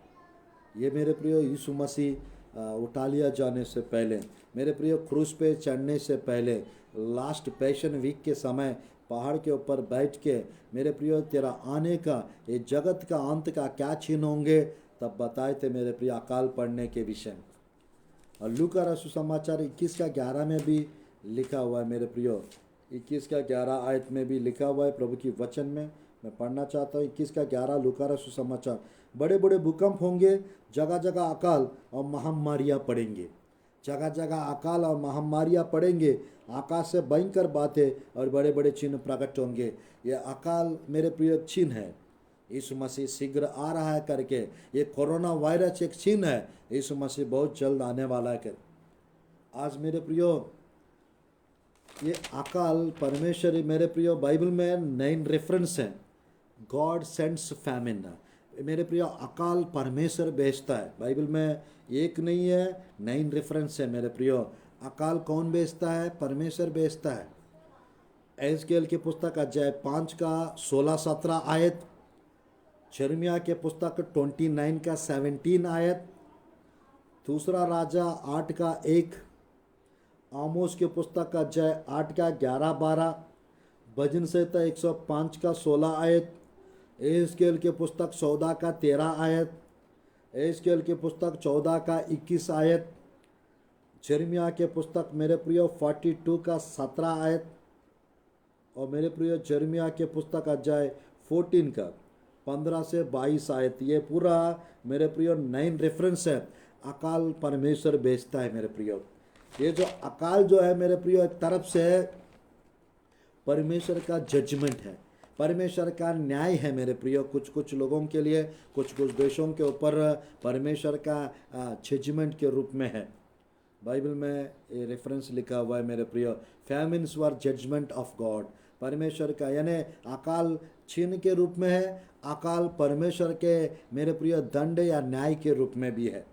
A: ये मेरे प्रियो यीशु मसीह उठा लिया जाने से पहले, मेरे प्रियो क्रूस पे चढ़ने से पहले, लास्ट पैशन वीक के समय पहाड़ के ऊपर बैठ के, मेरे प्रियो तेरा आने का, ये जगत का अंत का क्या चिन्ह होंगे, तब बताए थे मेरे प्रियो अकाल पड़ने के विषय। और लूका रचित सुसमाचार 21:11 में भी लिखा हुआ है मेरे प्रियो, 21:11 आयत में भी लिखा हुआ है प्रभु की वचन में, मैं पढ़ना चाहता हूँ 21:11 लूका रचित सुसमाचार। बड़े बड़े भूकंप होंगे, जगह जगह अकाल और महामारियाँ पड़ेंगे, जगह जगह अकाल और महामारियाँ पड़ेंगे, आकाश से भयंकर बातें और बड़े बड़े चिन्ह प्रकट होंगे। ये अकाल मेरे प्रिय चिन्ह है, यीशु मसीह शीघ्र आ रहा है करके। ये कोरोना वायरस एक चिन्ह है, यीशु मसीह बहुत जल्द आने वाला है कर। आज मेरे प्रियो, ये अकाल परमेश्वर, मेरे प्रियो बाइबल में 9 रेफरेंस है, गॉड सेंड्स फैमिन। मेरे प्रियो, अकाल परमेश्वर भेजता है, बाइबल में एक नहीं है, 9 रेफरेंस है मेरे प्रियो। अकाल कौन भेजता है? परमेश्वर भेजता है। एहजकेल की पुस्तक अध्याय 5:16-17 आयत, यिर्मयाह के पुस्तक 29:17 आयत, दूसरा राजा 8:1, आमोस के पुस्तक अध्याय 8:11-12, भजन संहिता 105:16 आयत, एहजकेल के पुस्तक 14:13 आयत, एहजकेल के पुस्तक 14:21 आयत, यिर्मयाह के पुस्तक मेरे प्रियो 42:17 आयत, और मेरे प्रियो यिर्मयाह के पुस्तक अध्याय 14 का 15 से 22 आयत। ये पूरा मेरे प्रियो 9 रेफरेंस है अकाल परमेश्वर भेजता है मेरे प्रियो। ये जो अकाल जो है मेरे प्रियो, एक तरफ से परमेश्वर का जजमेंट है, परमेश्वर का न्याय है मेरे प्रियो। कुछ कुछ लोगों के लिए, कुछ कुछ देशों के ऊपर परमेश्वर का जजमेंट के रूप में है। बाइबल में ये रेफरेंस लिखा हुआ है मेरे प्रियो, famines were judgment of God. परमेश्वर का यानी अकाल छीन के रूप में है, अकाल परमेश्वर के मेरे प्रियो दंड या न्याय के रूप में भी है।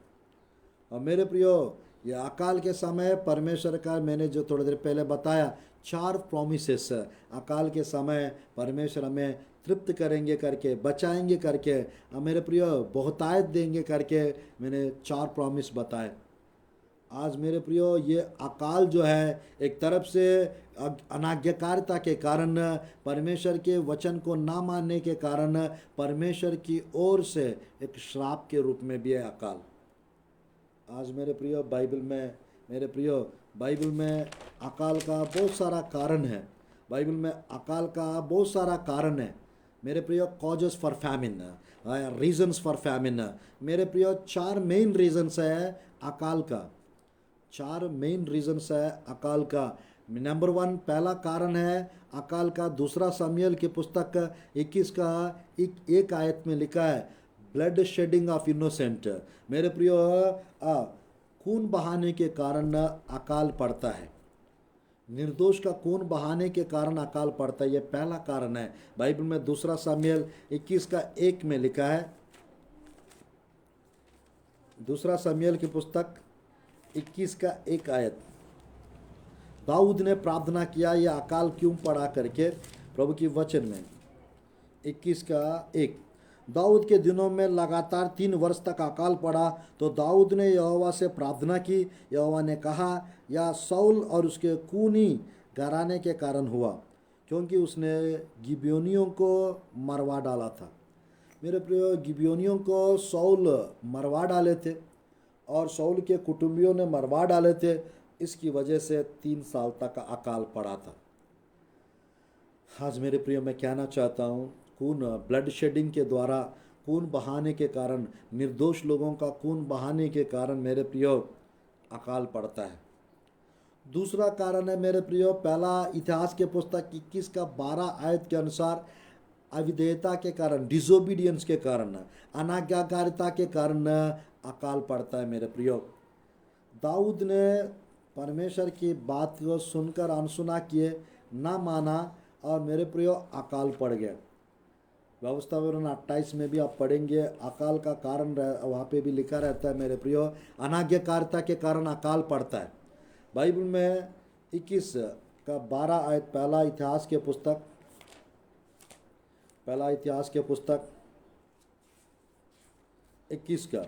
A: और मेरे प्रियो, ये अकाल के समय परमेश्वर का, मैंने जो थोड़ी देर पहले बताया, 4 प्रॉमिसेस अकाल के समय परमेश्वर हमें तृप्त करेंगे करके, बचाएंगे करके, और मेरे प्रियो बहुतायत देंगे करके मैंने 4 प्रॉमिस बताए। आज मेरे प्रियो ये अकाल जो है, एक तरफ से अनाज्ञाकारिता के कारण, परमेश्वर के वचन को ना मानने के कारण, परमेश्वर की ओर से एक श्राप के रूप में भी है अकाल। आज मेरे प्रियो बाइबल में अकाल का बहुत सारा कारण है। बाइबल में अकाल का बहुत सारा कारण है मेरे प्रियो। Causes for famine, reasons for famine, मेरे प्रियो 4 मेन रीजन्स है अकाल का। 4 मेन रीजन्स है अकाल का। नंबर 1 पहला कारण है अकाल का, 2 शमूएल की पुस्तक 21 का 1 आयत में लिखा है, ब्लड शेडिंग ऑफ इनोसेंट। मेरे प्रियो खून बहाने के कारण अकाल पड़ता है, निर्दोष का खून बहाने के कारण अकाल पड़ता है, ये पहला कारण है। बाइबल में 2 शमूएल 21 का 1 में लिखा है, 2 शमूएल की पुस्तक 21 का 1 आयत, दाऊद ने प्रार्थना किया यह अकाल क्यों पड़ा करके, प्रभु की वचन में 21 का 1। दाऊद के दिनों में लगातार 3 वर्ष तक अकाल पड़ा, तो दाऊद ने यहोवा से प्रार्थना की। यहोवा ने कहा यह शाऊल और उसके खूनी घराने के कारण हुआ, क्योंकि उसने गिबेयोनियों को मरवा डाला था। मेरे प्रिय, गिबेयोनियों को शाऊल मरवा डाले थे और शाऊल के कुटुंबियों ने मरवा डाले थे। इसकी वजह से 3 साल तक अकाल पड़ा था। आज मेरे प्रिय, मैं कहना चाहता हूँ, खून ब्लड शेडिंग के द्वारा, खून बहाने के कारण, निर्दोष लोगों का खून बहाने के कारण मेरे प्रियो अकाल पड़ता है। दूसरा कारण है मेरे प्रियो, पहला इतिहास के पुस्तक 21 का 12 आयत के अनुसार, अविधेयता के कारण, डिसोबीडियंस के कारण, अनाज्ञाकारिता के कारण अकाल पड़ता है मेरे प्रियो। दाऊद ने परमेश्वर की बात को सुनकर अनसुना किए, ना माना, और मेरे प्रियो अकाल पड़ गया। व्यवस्था विवरण 28 में भी आप पढ़ेंगे, अकाल का कारण वहाँ पे भी लिखा रहता है मेरे प्रियो, अनाज्ञाकारिता के कारण अकाल पड़ता है। बाइबल में 21 का 12 आयत, पहला इतिहास के पुस्तक 21 का,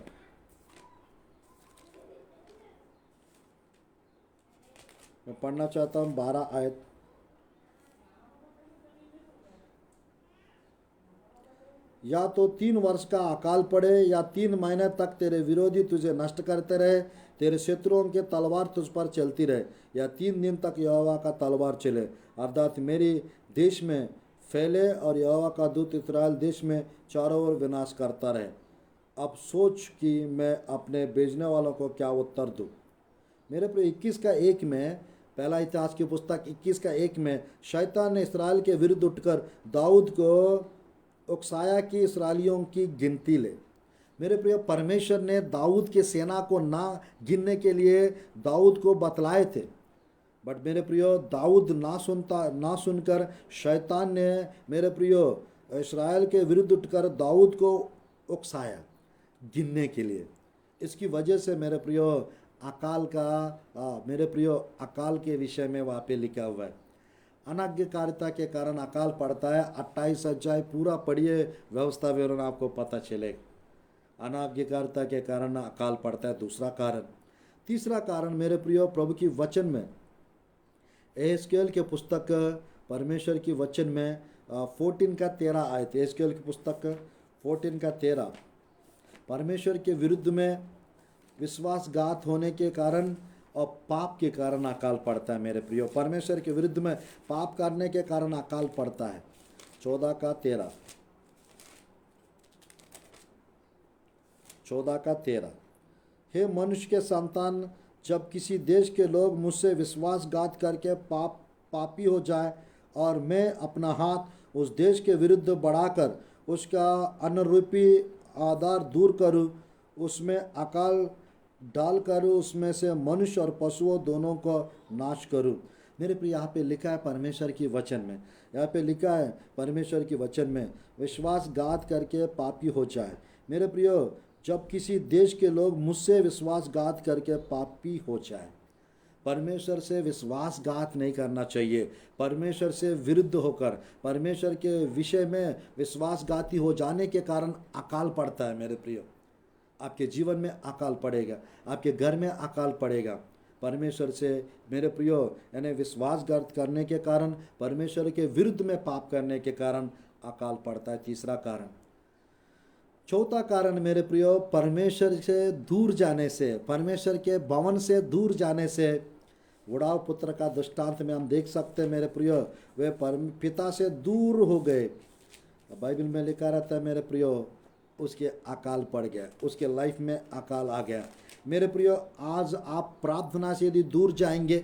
A: मैं पढ़ना चाहता हूँ 12 आयत। या तो 3 वर्ष का अकाल पड़े, या 3 महीने तक तेरे विरोधी तुझे नष्ट करते रहे, तेरे शत्रुओं के तलवार तुझ पर चलती रहे, या 3 दिन तक यहोवा का तलवार चले, अर्थात मेरी देश में फैले, और यहोवा का दूत इस्राएल देश में चारों ओर विनाश करता रहे। अब सोच कि मैं अपने भेजने वालों को क्या उत्तर दूँ। मेरे प्रिय, 21 का 1 में, पहला इतिहास की पुस्तक 21 का 1 में, शैतान ने इस्राएल के विरुद्ध उठकर दाऊद को उकसाया कि इस्राएलियों की गिनती ले। मेरे प्रिय, परमेश्वर ने दाऊद की सेना को ना गिनने के लिए दाऊद को बतलाए थे, बट मेरे प्रियो दाऊद ना सुनकर शैतान ने मेरे प्रियो इस्राएल के विरुद्ध उठकर दाऊद को उकसाया गिनने के लिए। इसकी वजह से मेरे प्रियो अकाल के विषय में वहाँ पे लिखा हुआ है, अनाज्ञाकारिता के कारण अकाल पड़ता है। 28 अध्याय पूरा पढ़िए, व्यवस्था विवरण आपको पता चलेगा। अनाज्ञाकारिता के कारण अकाल पड़ता है, दूसरा कारण। तीसरा कारण मेरे प्रियो, प्रभु की वचन में, एहezकेल के पुस्तक, परमेश्वर की वचन में 14 का 13 आयत, एहezकेल की पुस्तक 14 का 13, परमेश्वर के विरुद्ध में विश्वासघात होने के कारण और पाप के कारण अकाल पड़ता है मेरे प्रियो। परमेश्वर के विरुद्ध में पाप करने के कारण अकाल पड़ता है। 14 का 13, हे मनुष्य के संतान, जब किसी देश के लोग मुझसे विश्वासघात करके पापी हो जाए और मैं अपना हाथ उस देश के विरुद्ध बढ़ाकर उसका अनुरूपी आधार दूर करूं, उसमें अकाल डाल कर उसमें से मनुष्य और पशुओं दोनों को नाश करूं। मेरे प्रिय, यहाँ पे लिखा है परमेश्वर की वचन में, यहाँ पे लिखा है परमेश्वर की वचन में, विश्वासघात करके पापी हो जाए। मेरे प्रियो, जब किसी देश के लोग मुझसे विश्वासघात करके पापी हो जाए, परमेश्वर से विश्वासघात नहीं करना चाहिए। परमेश्वर से विरुद्ध होकर परमेश्वर के विषय में विश्वासघाती हो जाने के कारण अकाल पड़ता है। मेरे प्रियो, आपके जीवन में अकाल पड़ेगा, आपके घर में अकाल पड़ेगा। परमेश्वर से मेरे प्रियो यानी विश्वासघात करने के कारण, परमेश्वर के विरुद्ध में पाप करने के कारण अकाल पड़ता है। तीसरा कारण, चौथा कारण मेरे प्रियो, परमेश्वर से दूर जाने से, परमेश्वर के भवन से दूर जाने से। उड़ाव पुत्र का दृष्टांत में हम देख सकते हैं मेरे प्रियो, वे पिता से दूर हो गए। बाइबल में लिखा रहता है मेरे प्रियो, उसके अकाल पड़ गया, उसके लाइफ में अकाल आ गया। मेरे प्रियो, आज आप प्रार्थना से यदि दूर जाएंगे,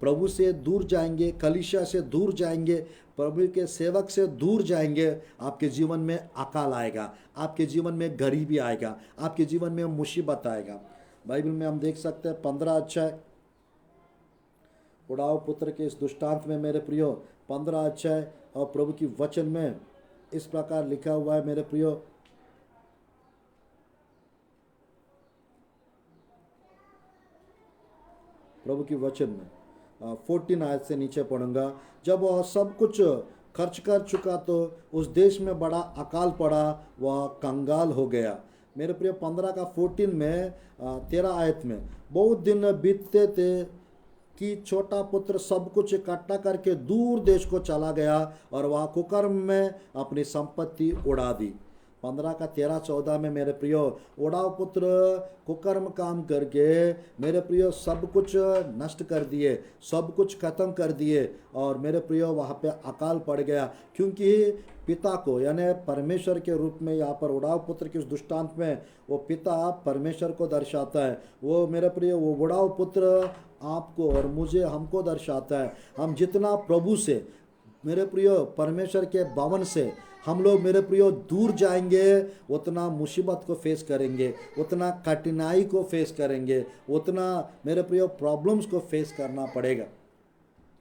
A: प्रभु से दूर जाएंगे, कलीसिया से दूर जाएंगे, प्रभु के सेवक से दूर जाएंगे, आपके जीवन में अकाल आएगा, आपके जीवन में गरीबी आएगा, आपके जीवन में मुसीबत आएगा। बाइबल में हम देख सकते हैं 15 अध्याय उड़ाव पुत्र के इस दृष्टांत में मेरे प्रियो 15 अध्याय और प्रभु की वचन में इस प्रकार लिखा हुआ है मेरे प्रियो, प्रभु की वचन में 14 आयत से नीचे पढ़ूंगा। जब वह सब कुछ खर्च कर चुका तो उस देश में बड़ा अकाल पड़ा, वह कंगाल हो गया। मेरे प्रिय 15 का 14 में 13 आयत में, बहुत दिन बीतते थे कि छोटा पुत्र सब कुछ इकट्ठा करके दूर देश को चला गया और वह कुकर्म में अपनी संपत्ति उड़ा दी। 15 का 13-14 में मेरे प्रियो, उड़ाव पुत्र कुकर्म काम करके मेरे प्रियो सब कुछ नष्ट कर दिए, सब कुछ खत्म कर दिए और मेरे प्रियो वहाँ पे अकाल पड़ गया, क्योंकि पिता को यानी परमेश्वर के रूप में यहाँ पर उड़ाव पुत्र के उस दृष्टांत में वो पिता परमेश्वर को दर्शाता है। वो मेरे प्रियो, वो उड़ाव पुत्र आपको और मुझे, हमको दर्शाता है। हम जितना प्रभु से मेरे प्रियो परमेश्वर के भवन से हम लोग मेरे प्रियो दूर जाएंगे, उतना मुसीबत को फेस करेंगे, उतना कठिनाई को फेस करेंगे, उतना मेरे प्रियो प्रॉब्लम्स को फेस करना पड़ेगा।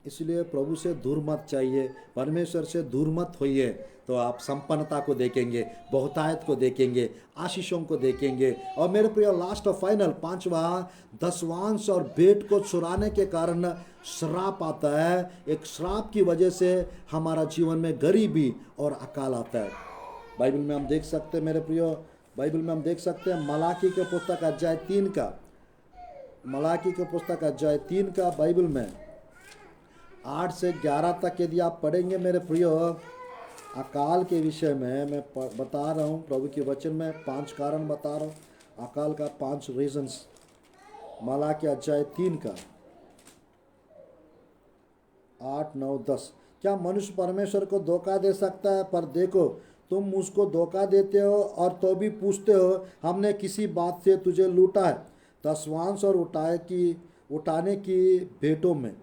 A: इसलिए प्रभु से दूर मत चाहिए, परमेश्वर से दूर मत होइए, तो आप संपन्नता को देखेंगे, बहुतायत को देखेंगे, आशीषों को देखेंगे। और मेरे प्रिय लास्ट और फाइनल 5वां, दसवांश और भेंट को चुराने के कारण श्राप आता है। एक श्राप की वजह से हमारा जीवन में गरीबी और अकाल आता है। बाइबल में हम देख सकते हैं मेरे प्रियो, बाइबल में हम देख सकते हैं मलाकी के पुस्तक अध्याय 3 का, मलाकी के पुस्तक अध्याय 3 का बाइबल में 8 से 11 तक यदि आप पढ़ेंगे मेरे प्रियो, अकाल के विषय में मैं बता रहा हूँ। प्रभु के वचन में 5 कारण बता रहा हूँ, अकाल का 5 रीजंस। मलाकी अध्याय 3 का 8, 9, 10। क्या मनुष्य परमेश्वर को धोखा दे सकता है? पर देखो, तुम मुझको धोखा देते हो और तो भी पूछते हो, हमने किसी बात से तुझे लूटा है? दसवांश और उठाने की भेंटों में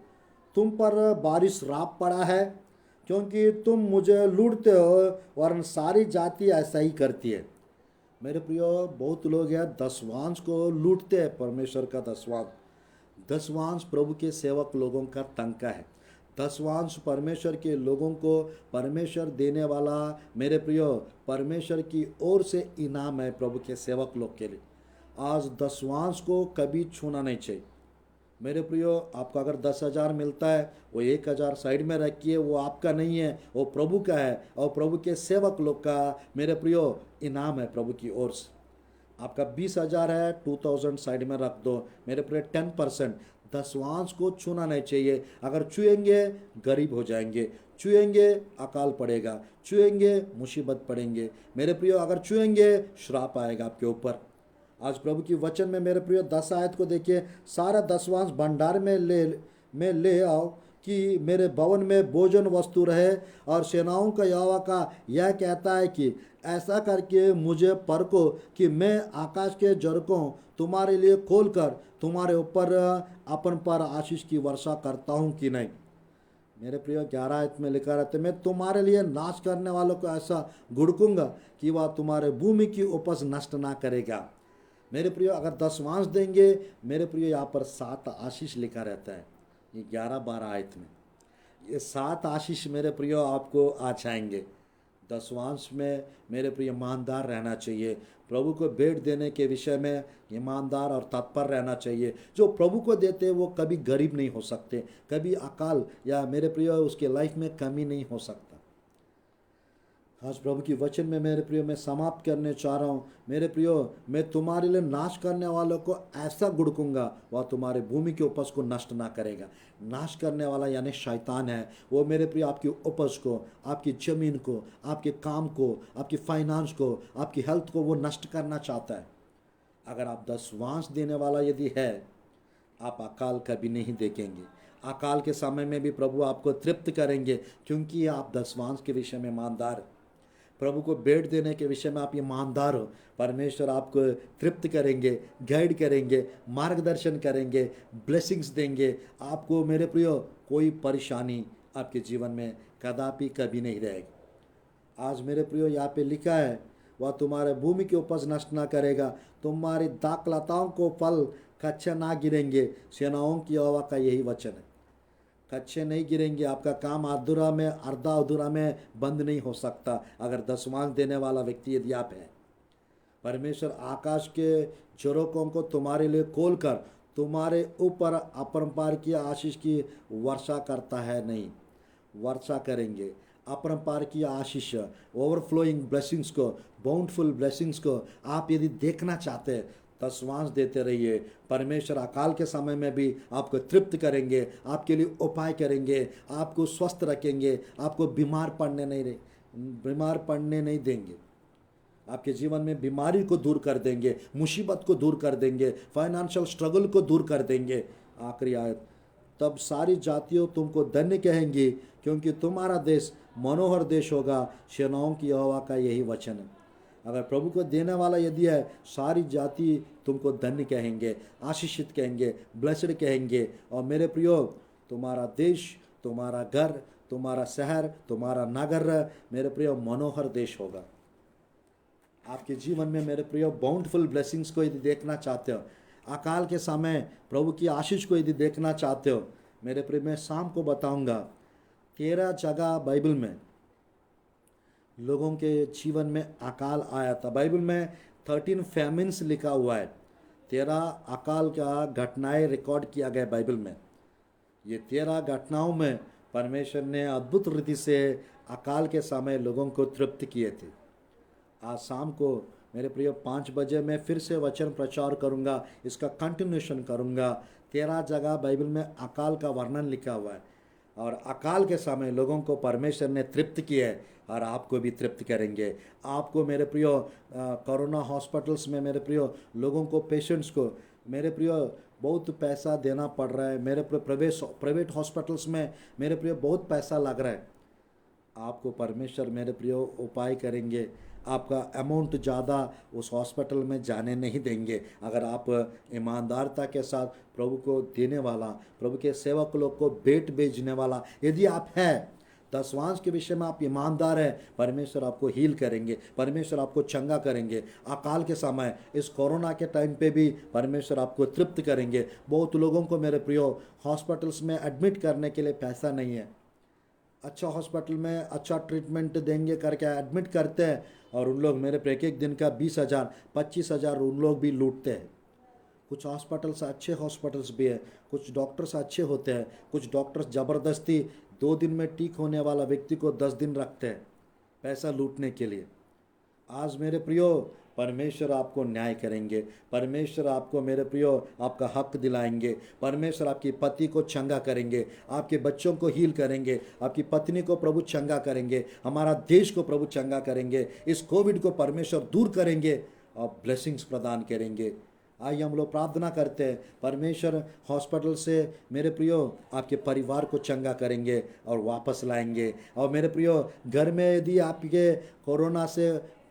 A: तुम पर बारिश राप पड़ा है, क्योंकि तुम मुझे लूटते हो और सारी जाति ऐसा ही करती है। मेरे प्रियो, बहुत लोग हैं दसवांश को लूटते हैं। परमेश्वर का दसवांश प्रभु के सेवक लोगों का टंका है। दसवांश परमेश्वर के लोगों को परमेश्वर देने वाला मेरे प्रियो परमेश्वर की ओर से इनाम है प्रभु के सेवक लोग के लिए। आज दसवांश को कभी छूना नहीं चाहिए। मेरे प्रियो, आपको अगर 10,000 मिलता है, वो 1,000 साइड में रखिए, वो आपका नहीं है, वो प्रभु का है और प्रभु के सेवक लोग का मेरे प्रियो इनाम है प्रभु की ओर से। आपका 20,000 है, 2,000 साइड में रख दो। मेरे प्रियो 10% दसवांश को छूना नहीं चाहिए। अगर छुएंगे गरीब हो जाएंगे, छुएंगे अकाल पड़ेगा, छुएंगे मुसीबत पड़ेंगे। मेरे प्रियो, अगर छुएंगे श्राप आएगा आपके ऊपर। आज प्रभु की वचन में मेरे प्रियो 10 आयत को देखिए, सारा दसवांश भंडार में ले आओ, कि मेरे भवन में भोजन वस्तु रहे। और सेनाओं का यहोवा का यह कहता है कि ऐसा करके मुझे परखो कि मैं आकाश के झरोकों तुम्हारे लिए खोलकर तुम्हारे ऊपर अपन पर आशीष की वर्षा करता हूँ कि नहीं। मेरे प्रिय 11 आयत में लिखा रहता है, मैं तुम्हारे लिए नाश करने वालों को ऐसा गुड़कूंगा कि वह तुम्हारे भूमि की उपज नष्ट ना करेगा। मेरे प्रिय अगर 10 देंगे, मेरे प्रिय यहाँ पर 7 आशीष लिखा रहता है, ये 11-12 आयत में ये 7 आशीष मेरे प्रिय आपको आ जाएंगे। 10 में मेरे प्रिय ईमानदार रहना चाहिए, प्रभु को भेंट देने के विषय में ईमानदार और तत्पर रहना चाहिए। जो प्रभु को देते हैं वो कभी गरीब नहीं हो सकते, कभी अकाल या मेरे प्रिय उसके लाइफ में कमी नहीं हो सकता। आज प्रभु की वचन में मेरे प्रियो मैं समाप्त करने चाह रहा हूँ। मेरे प्रियो, मैं तुम्हारे लिए नाश करने वालों को ऐसा गुड़कूंगा वह तुम्हारे भूमि की उपज को नष्ट ना करेगा। नाश करने वाला यानी शैतान है, वो मेरे प्रियो आपकी उपज को, आपकी ज़मीन को, आपके काम को, आपकी फाइनेंस को, आपकी हेल्थ को वो नष्ट करना चाहता है। अगर आप 10 देने वाला यदि है, आप अकाल कभी नहीं देखेंगे। अकाल के समय में भी प्रभु आपको तृप्त करेंगे, क्योंकि आप 10 के विषय में ईमानदार, प्रभु को भेंट देने के विषय में आप ईमानदार हो। परमेश्वर आपको तृप्त करेंगे, गाइड करेंगे, मार्गदर्शन करेंगे, ब्लेसिंग्स देंगे आपको। मेरे प्रियो, कोई परेशानी आपके जीवन में कदापि कभी नहीं रहेगी। आज मेरे प्रियो यहाँ पे लिखा है, वह तुम्हारे भूमि की उपज नष्ट ना करेगा, तुम्हारी दाखलताओं को फल कच्चे ना गिरेंगे। सेनाओं की यहोवा का यही वचन है, कच्चे नहीं गिरेंगे। आपका काम अधूरा में, अर्धा अधूरा में बंद नहीं हो सकता अगर 10 देने वाला व्यक्ति यदि आप है। परमेश्वर आकाश के झरोकों को तुम्हारे लिए खोलकर तुम्हारे ऊपर अपरंपार की आशीष की वर्षा करता है, नहीं वर्षा करेंगे अपरंपार की आशीष, ओवरफ्लोइंग ब्लेसिंग्स को, बाउंडफुल ब्लेसिंग्स को आप यदि देखना चाहते हैं, 10 देते रहिए। परमेश्वर अकाल के समय में भी आपको तृप्त करेंगे, आपके लिए उपाय करेंगे, आपको स्वस्थ रखेंगे, आपको बीमार पड़ने नहीं देंगे। आपके जीवन में बीमारी को दूर कर देंगे, मुसीबत को दूर कर देंगे, फाइनेंशियल स्ट्रगल को दूर कर देंगे। आखिरी आयत, तब सारी जातियों तुमको धन्य कहेंगी, क्योंकि तुम्हारा देश मनोहर देश होगा। सेनाओं की यहोवा का यही वचन है। अगर प्रभु को देने वाला यदि है, सारी जाति तुमको धन्य कहेंगे, आशीषित कहेंगे, ब्लेस्ड कहेंगे। और मेरे प्रियो, तुम्हारा देश, तुम्हारा घर, तुम्हारा शहर, तुम्हारा नगर मेरे प्रियो मनोहर देश होगा। आपके जीवन में मेरे प्रियो बाउंडफुल ब्लेसिंग्स को यदि देखना चाहते हो, अकाल के समय प्रभु की आशीष को यदि देखना चाहते हो, मेरे प्रिय मैं शाम को बताऊंगा 13 जगह बाइबल में लोगों के जीवन में अकाल आया था। बाइबल में 13 फैमिन्स लिखा हुआ है, 13 अकाल का घटनाएं रिकॉर्ड किया गया बाइबल में। ये 13 घटनाओं में परमेश्वर ने अद्भुत रीति से अकाल के समय लोगों को तृप्त किए थे। आज शाम को मेरे प्रिय 5 बजे मैं फिर से वचन प्रचार करूंगा, इसका कंटिन्यूशन करूंगा। 13 जगह बाइबल में अकाल का वर्णन लिखा हुआ है, और अकाल के समय लोगों को परमेश्वर ने तृप्त किया है, और आपको भी तृप्त करेंगे। आपको मेरे प्रियो कोरोना हॉस्पिटल्स में मेरे प्रियो लोगों को, पेशेंट्स को मेरे प्रियो बहुत पैसा देना पड़ रहा है। मेरे प्राइवेट हॉस्पिटल्स में मेरे प्रियो बहुत पैसा लग रहा है। आपको परमेश्वर मेरे प्रियो उपाय करेंगे, आपका अमाउंट ज़्यादा उस हॉस्पिटल में जाने नहीं देंगे। अगर आप ईमानदारता के साथ प्रभु को देने वाला, प्रभु के सेवक लोग को भेंट भेजने वाला यदि आप हैं, 10 के विषय में आप ईमानदार हैं, परमेश्वर आपको हील करेंगे, परमेश्वर आपको चंगा करेंगे। अकाल के समय, इस कोरोना के टाइम पे भी परमेश्वर आपको तृप्त करेंगे। बहुत लोगों को मेरे प्रियो हॉस्पिटल्स में एडमिट करने के लिए पैसा नहीं है, अच्छा हॉस्पिटल में अच्छा ट्रीटमेंट देंगे करके एडमिट करते हैं, और उन लोग मेरे पे एक दिन का 20,000 25,000 उन लोग भी लूटते हैं। कुछ हॉस्पिटल्स अच्छे हॉस्पिटल्स भी है, कुछ डॉक्टर्स अच्छे होते हैं, कुछ डॉक्टर्स ज़बरदस्ती 2 दिन में ठीक होने वाला व्यक्ति को 10 दिन रखते हैं पैसा लूटने के लिए। आज मेरे प्रियो परमेश्वर आपको न्याय करेंगे, परमेश्वर आपको मेरे प्रियो आपका हक दिलाएंगे, परमेश्वर आपकी पति को चंगा करेंगे, आपके बच्चों को हील करेंगे, आपकी पत्नी को प्रभु चंगा करेंगे, हमारा देश को प्रभु चंगा करेंगे, इस कोविड को परमेश्वर दूर करेंगे और ब्लेसिंग्स प्रदान करेंगे। आइए हम लोग प्रार्थना करते हैं। परमेश्वर हॉस्पिटल से मेरे प्रियो आपके परिवार को चंगा करेंगे और वापस लाएंगे। और मेरे प्रियो घर में यदि आपके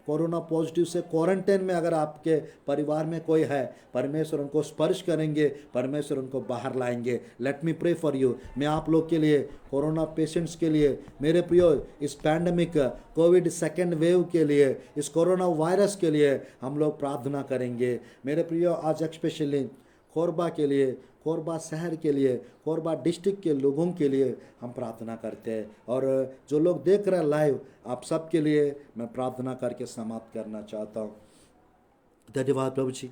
A: कोरोना पॉजिटिव से क्वारंटाइन में अगर आपके परिवार में कोई है, परमेश्वर उनको स्पर्श करेंगे, परमेश्वर उनको बाहर लाएंगे। Let me pray for you. मैं आप लोग के लिए, कोरोना पेशेंट्स के लिए, मेरे प्रियो इस पैंडमिक कोविड सेकेंड वेव के लिए, इस कोरोना वायरस के लिए हम लोग प्रार्थना करेंगे। मेरे प्रियो आज स्पेशली कोरबा के लिए, कोरबा शहर के लिए, कोरबा डिस्ट्रिक्ट के लोगों के लिए हम प्रार्थना करते हैं। और जो लोग देख रहे हैं लाइव, आप सब के लिए मैं प्रार्थना करके समाप्त करना चाहता हूँ। धन्यवाद प्रभु जी,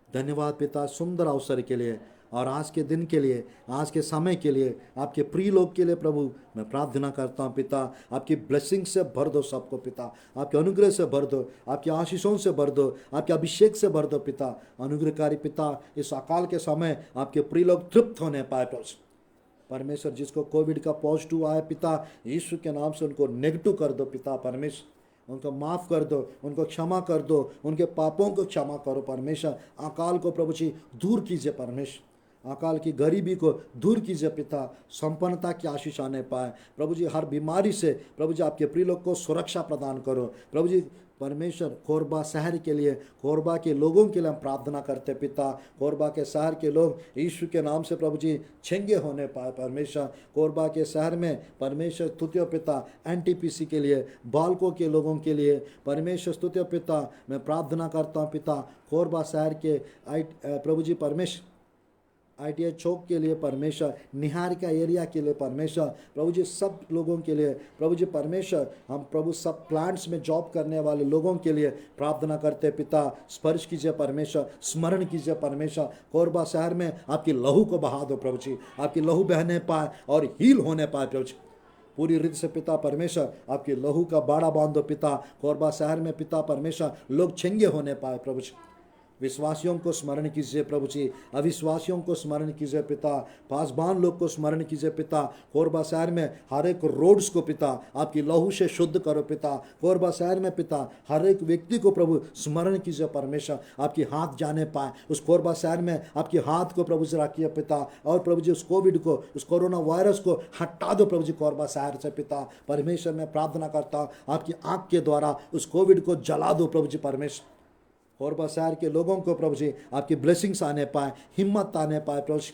A: धन्यवाद पिता सुंदर अवसर के लिए और आज के दिन के लिए, आज के समय के लिए, आपके प्रिय लोग के लिए प्रभु मैं प्रार्थना करता हूँ पिता। आपकी ब्लेसिंग से भर दो सबको पिता, आपके अनुग्रह से भर दो, आपकी आशीषों से भर दो, आपके अभिषेक से भर दो पिता। अनुग्रहकारी पिता, इस अकाल के समय आपके प्रिय लोग तृप्त होने पाए प्रभु। परमेश्वर जिसको कोविड का पॉजिटिव आया पिता, यीशु के नाम से उनको नेगेटिव कर दो पिता। परमेश्वर उनको माफ़ कर दो, उनको क्षमा कर दो, उनके पापों को क्षमा करो परमेश्वर। अकाल को प्रभु जी दूर कीजिए परमेश्वर, अकाल की गरीबी को दूर कीजिए पिता। संपन्नता की आशीष आने पाए प्रभु जी। हर बीमारी से प्रभु जी आपके प्रिय लोग को सुरक्षा प्रदान करो प्रभु जी। परमेश्वर कोरबा शहर के लिए, कोरबा के लोगों के लिए हम प्रार्थना करते पिता। कोरबा के शहर के लोग यीशु के नाम से प्रभु जी छेंगे होने पाए परमेश्वर। कोरबा के शहर में परमेश्वर स्तुत्य पिता, एनटीपीसी के लिए, बालकों के लोगों के लिए परमेश्वर स्तुत्य पिता मैं प्रार्थना करता हूँ पिता। कोरबा शहर के प्रभु जी परमेश्वर ITI चौक के लिए परमेश्वर, निहारिका एरिया के लिए परमेश्वर, प्रभु जी सब लोगों के लिए प्रभु जी परमेश्वर। हम प्रभु सब प्लांट्स में जॉब करने वाले लोगों के लिए प्रार्थना करते पिता। स्पर्श कीजिए परमेश्वर, स्मरण कीजिए परमेश्वर। कोरबा शहर में आपकी लहू को बहा दो प्रभु जी, आपकी लहू बहने पाए और हील होने पाए प्रभु जी। पूरी रीति से पिता परमेश्वर आपकी लहू का बाड़ा बांध दो पिता। कोरबा शहर में पिता परमेश्वर लोग छेंगे होने पाए प्रभु जी। विश्वासियों को स्मरण कीजिए प्रभु जी, अविश्वासियों को स्मरण कीजिए पिता, पासबान लोग को स्मरण कीजिए पिता। कोरबा शहर में हर एक रोड्स को पिता आपकी लहू से शुद्ध करो पिता। कोरबा शहर में पिता हर एक व्यक्ति को प्रभु स्मरण कीजिए परमेश्वर, आपकी हाथ जाने पाए उस कोरबा शहर में। आपके हाथ को प्रभु से रखिए पिता। और प्रभु जी उस कोविड को, उस कोरोना वायरस को हटा दो प्रभु जी कोरबा शहर से पिता। परमेश्वर मैं प्रार्थना करता हूँ आपकी आँख के द्वारा उस कोविड को जला दो प्रभु जी परमेश्वर। कोरबा शहर के लोगों को प्रभु जी आपकी ब्लेसिंग्स आने पाए, हिम्मत आने पाए प्रभु जी,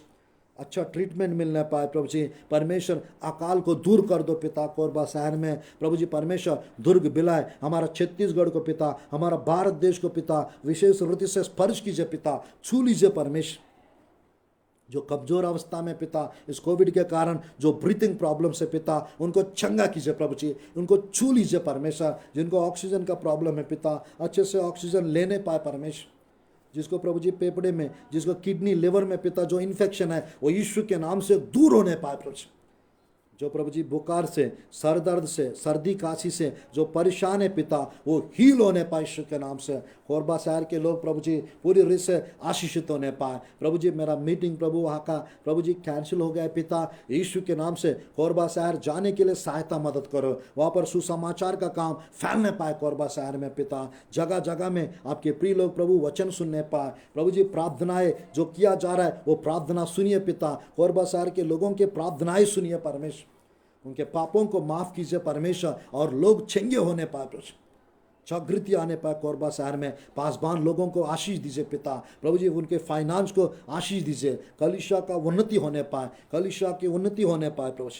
A: अच्छा ट्रीटमेंट मिलने पाए प्रभु जी परमेश्वर। अकाल को दूर कर दो पिता कोरबा शहर में प्रभु जी परमेश्वर। दुर्ग बिलाय हमारा छत्तीसगढ़ को पिता, हमारा भारत देश को पिता विशेष रीति से स्पर्श कीजिए पिता, छू लीजिए परमेश्वर। जो कमजोर अवस्था में पिता इस कोविड के कारण जो ब्रीथिंग प्रॉब्लम से पिता उनको चंगा कीजिए प्रभु जी, उनको छू लीजिए परमेश्वर। जिनको ऑक्सीजन का प्रॉब्लम है पिता अच्छे से ऑक्सीजन लेने पाए परमेश्वर। जिसको प्रभु जी फेफड़े में, जिसको किडनी लिवर में पिता जो इन्फेक्शन है वो यीशु के नाम से दूर होने पाए प्रभु जी। जो प्रभु जी बुखार से, सर दर्द से, सर्दी काशी से जो परेशान है पिता वो हील होने पाए यीशु के नाम से। कोरबा शहर के लोग प्रभु जी पूरी रीत से आशीषित होने पाए प्रभु जी। मेरा मीटिंग प्रभु वहाँ का प्रभु जी कैंसिल हो गया पिता, यीशु के नाम से कोरबा शहर जाने के लिए सहायता मदद करो। वहाँ पर सुसमाचार का काम फैलने पाए कोरबा शहर में पिता। जगह जगह में आपके प्रिय लोग प्रभु वचन सुनने पाए प्रभु जी। प्रार्थनाएं जो किया जा रहा है वो प्रार्थना सुनिए पिता। कोरबा शहर के लोगों के प्रार्थनाएं सुनिए परमेश्वर। उनके पापों को माफ कीजिए परमेश्वर और लोग छेंगे होने पाए प्रभु, जागृति आने पाए कोरबा शहर में। पासबान लोगों को आशीष दीजिए पिता प्रभु जी, उनके फाइनेंस को आशीष दीजिए। कलीसिया का उन्नति होने पाए, कलीसिया की उन्नति होने पाए प्रभु।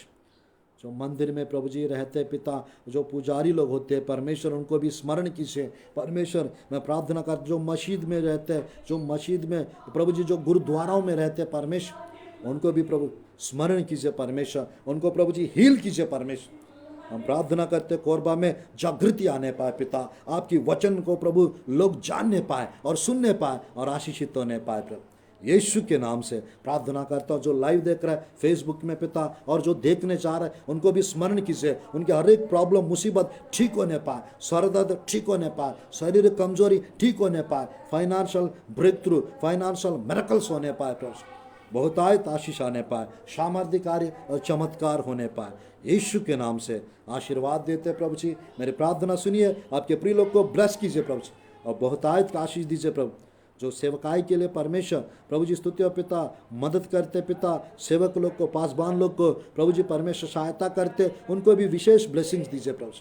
A: जो मंदिर में प्रभु जी रहते पिता, जो पुजारी लोग होते हैं परमेश्वर उनको भी स्मरण कीजिए परमेश्वर। मैं प्रार्थना करता जो मस्जिद में रहते हैं, जो मस्जिद में प्रभु जी जो गुरुद्वाराओं में रहते हैं परमेश्वर उनको भी प्रभु स्मरण कीजिए परमेश्वर। उनको प्रभु जी हील कीजिए परमेश्वर। हम प्रार्थना करते कोरबा में जागृति आने पाए पिता, आपकी वचन को प्रभु लोग जानने पाए और सुनने पाए और आशीषित होने पाए प्रभु। यीशु के नाम से प्रार्थना करता हूँ। जो लाइव देख रहा है फेसबुक में पिता और जो देखने चाह रहा है उनको भी स्मरण कीजिए। उनके हर एक प्रॉब्लम मुसीबत ठीक होने पाए, सर दर्द ठीक होने पाए, शारीरिक कमजोरी ठीक होने पाए, financial breakthrough, financial miracles होने पाए प्रभु। बहुतायत आशीष आने पाए, सामर्थ्य कार्य और चमत्कार होने पाए। यीशु के नाम से आशीर्वाद देते प्रभु जी। मेरी प्रार्थना सुनिए, आपके प्रिय लोग को ब्लेस कीजिए प्रभु जी और बहुतायत का आशीष दीजिए प्रभु। जो सेवकाई के लिए परमेश्वर प्रभु जी स्तुति पिता मदद करते पिता, सेवक लोग को, पासबान लोग को प्रभु जी परमेश्वर सहायता करते, उनको भी विशेष ब्लेसिंग्स दीजिए प्रभु।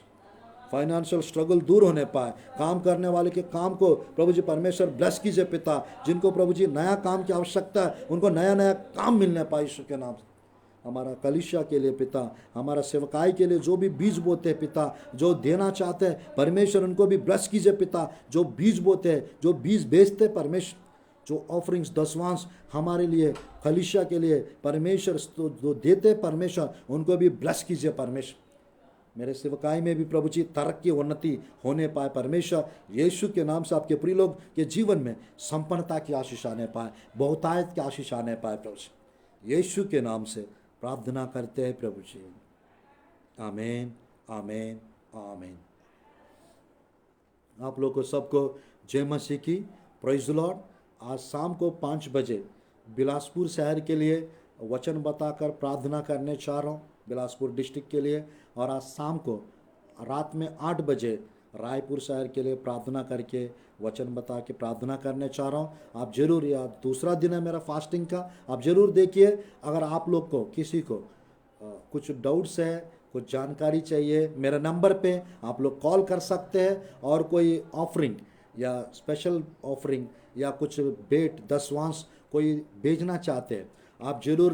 A: फाइनेंशियल स्ट्रगल दूर होने पाए, काम करने वाले के काम को प्रभु जी परमेश्वर ब्लेस कीजिए पिता, जिनको प्रभु जी नया काम की आवश्यकता है उनको नया नया काम मिलने पाए यीशु के नाम से। हमारा कलीसिया के लिए पिता, हमारा सेवकाई के लिए जो भी बीज बोते हैं पिता, जो देना चाहते हैं परमेश्वर उनको भी ब्लेस कीजिए पिता, जो बीज बोते हैं, जो बीज बेचते हैं परमेश्वर, जो ऑफरिंग्स दसवांश हमारे लिए कलीसिया के लिए परमेश्वर जो देते हैं परमेश्वर उनको भी ब्लेस कीजिए परमेश्वर। मेरे सेवकाई में भी प्रभु जी तरक्की उन्नति होने पाए परमेश्वर, यीशु के नाम से आपके प्रिय लोग के जीवन में संपन्नता की आशीष आने पाए, बहुतायत की आशीष आने पाए प्रभु जी, यीशु के नाम से प्रार्थना करते हैं प्रभु जी, आमीन आमीन आमीन। आप लोग को सबको जय मसीह की, प्रेज द लॉर्ड। आज शाम को 5 बजे बिलासपुर शहर के लिए वचन बताकर प्रार्थना करने चाह रहा हूँ, बिलासपुर डिस्ट्रिक्ट के लिए, और आज शाम को रात में 8 बजे रायपुर शहर के लिए प्रार्थना करके वचन बता के प्रार्थना करने चाह रहा हूँ। आप जरूर, या दूसरा दिन है मेरा फास्टिंग का, आप जरूर देखिए। अगर आप लोग को किसी को कुछ डाउट्स है, कुछ जानकारी चाहिए, मेरे नंबर पे आप लोग कॉल कर सकते हैं, और कोई ऑफरिंग या स्पेशल ऑफरिंग या कुछ बेट दसवांश कोई भेजना चाहते हैं, आप जरूर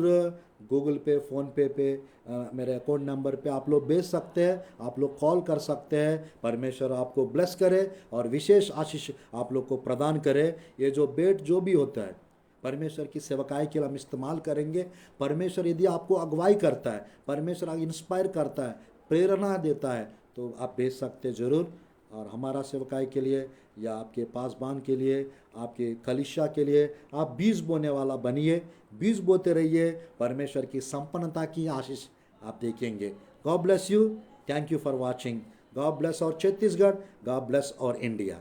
A: गूगल पे, फ़ोन पे मेरे अकाउंट नंबर पे आप लोग भेज सकते हैं, आप लोग कॉल कर सकते हैं। परमेश्वर आपको ब्लेस करे और विशेष आशीष आप लोग को प्रदान करे। ये जो बेट जो भी होता है परमेश्वर की सेवकाई के लिए हम इस्तेमाल करेंगे। परमेश्वर यदि आपको अगुवाई करता है, परमेश्वर इंस्पायर करता है, प्रेरणा देता है, तो आप भेज सकते ज़रूर। और हमारा सेवकाई के लिए या आपके पासबान के लिए, आपके कलीसिया के लिए आप बीज बोने वाला बनिए, बीज बोते रहिए, परमेश्वर की संपन्नता की आशीष आप देखेंगे। God bless you, thank you for watching. God bless और छत्तीसगढ़, गॉड ब्लेस और इंडिया।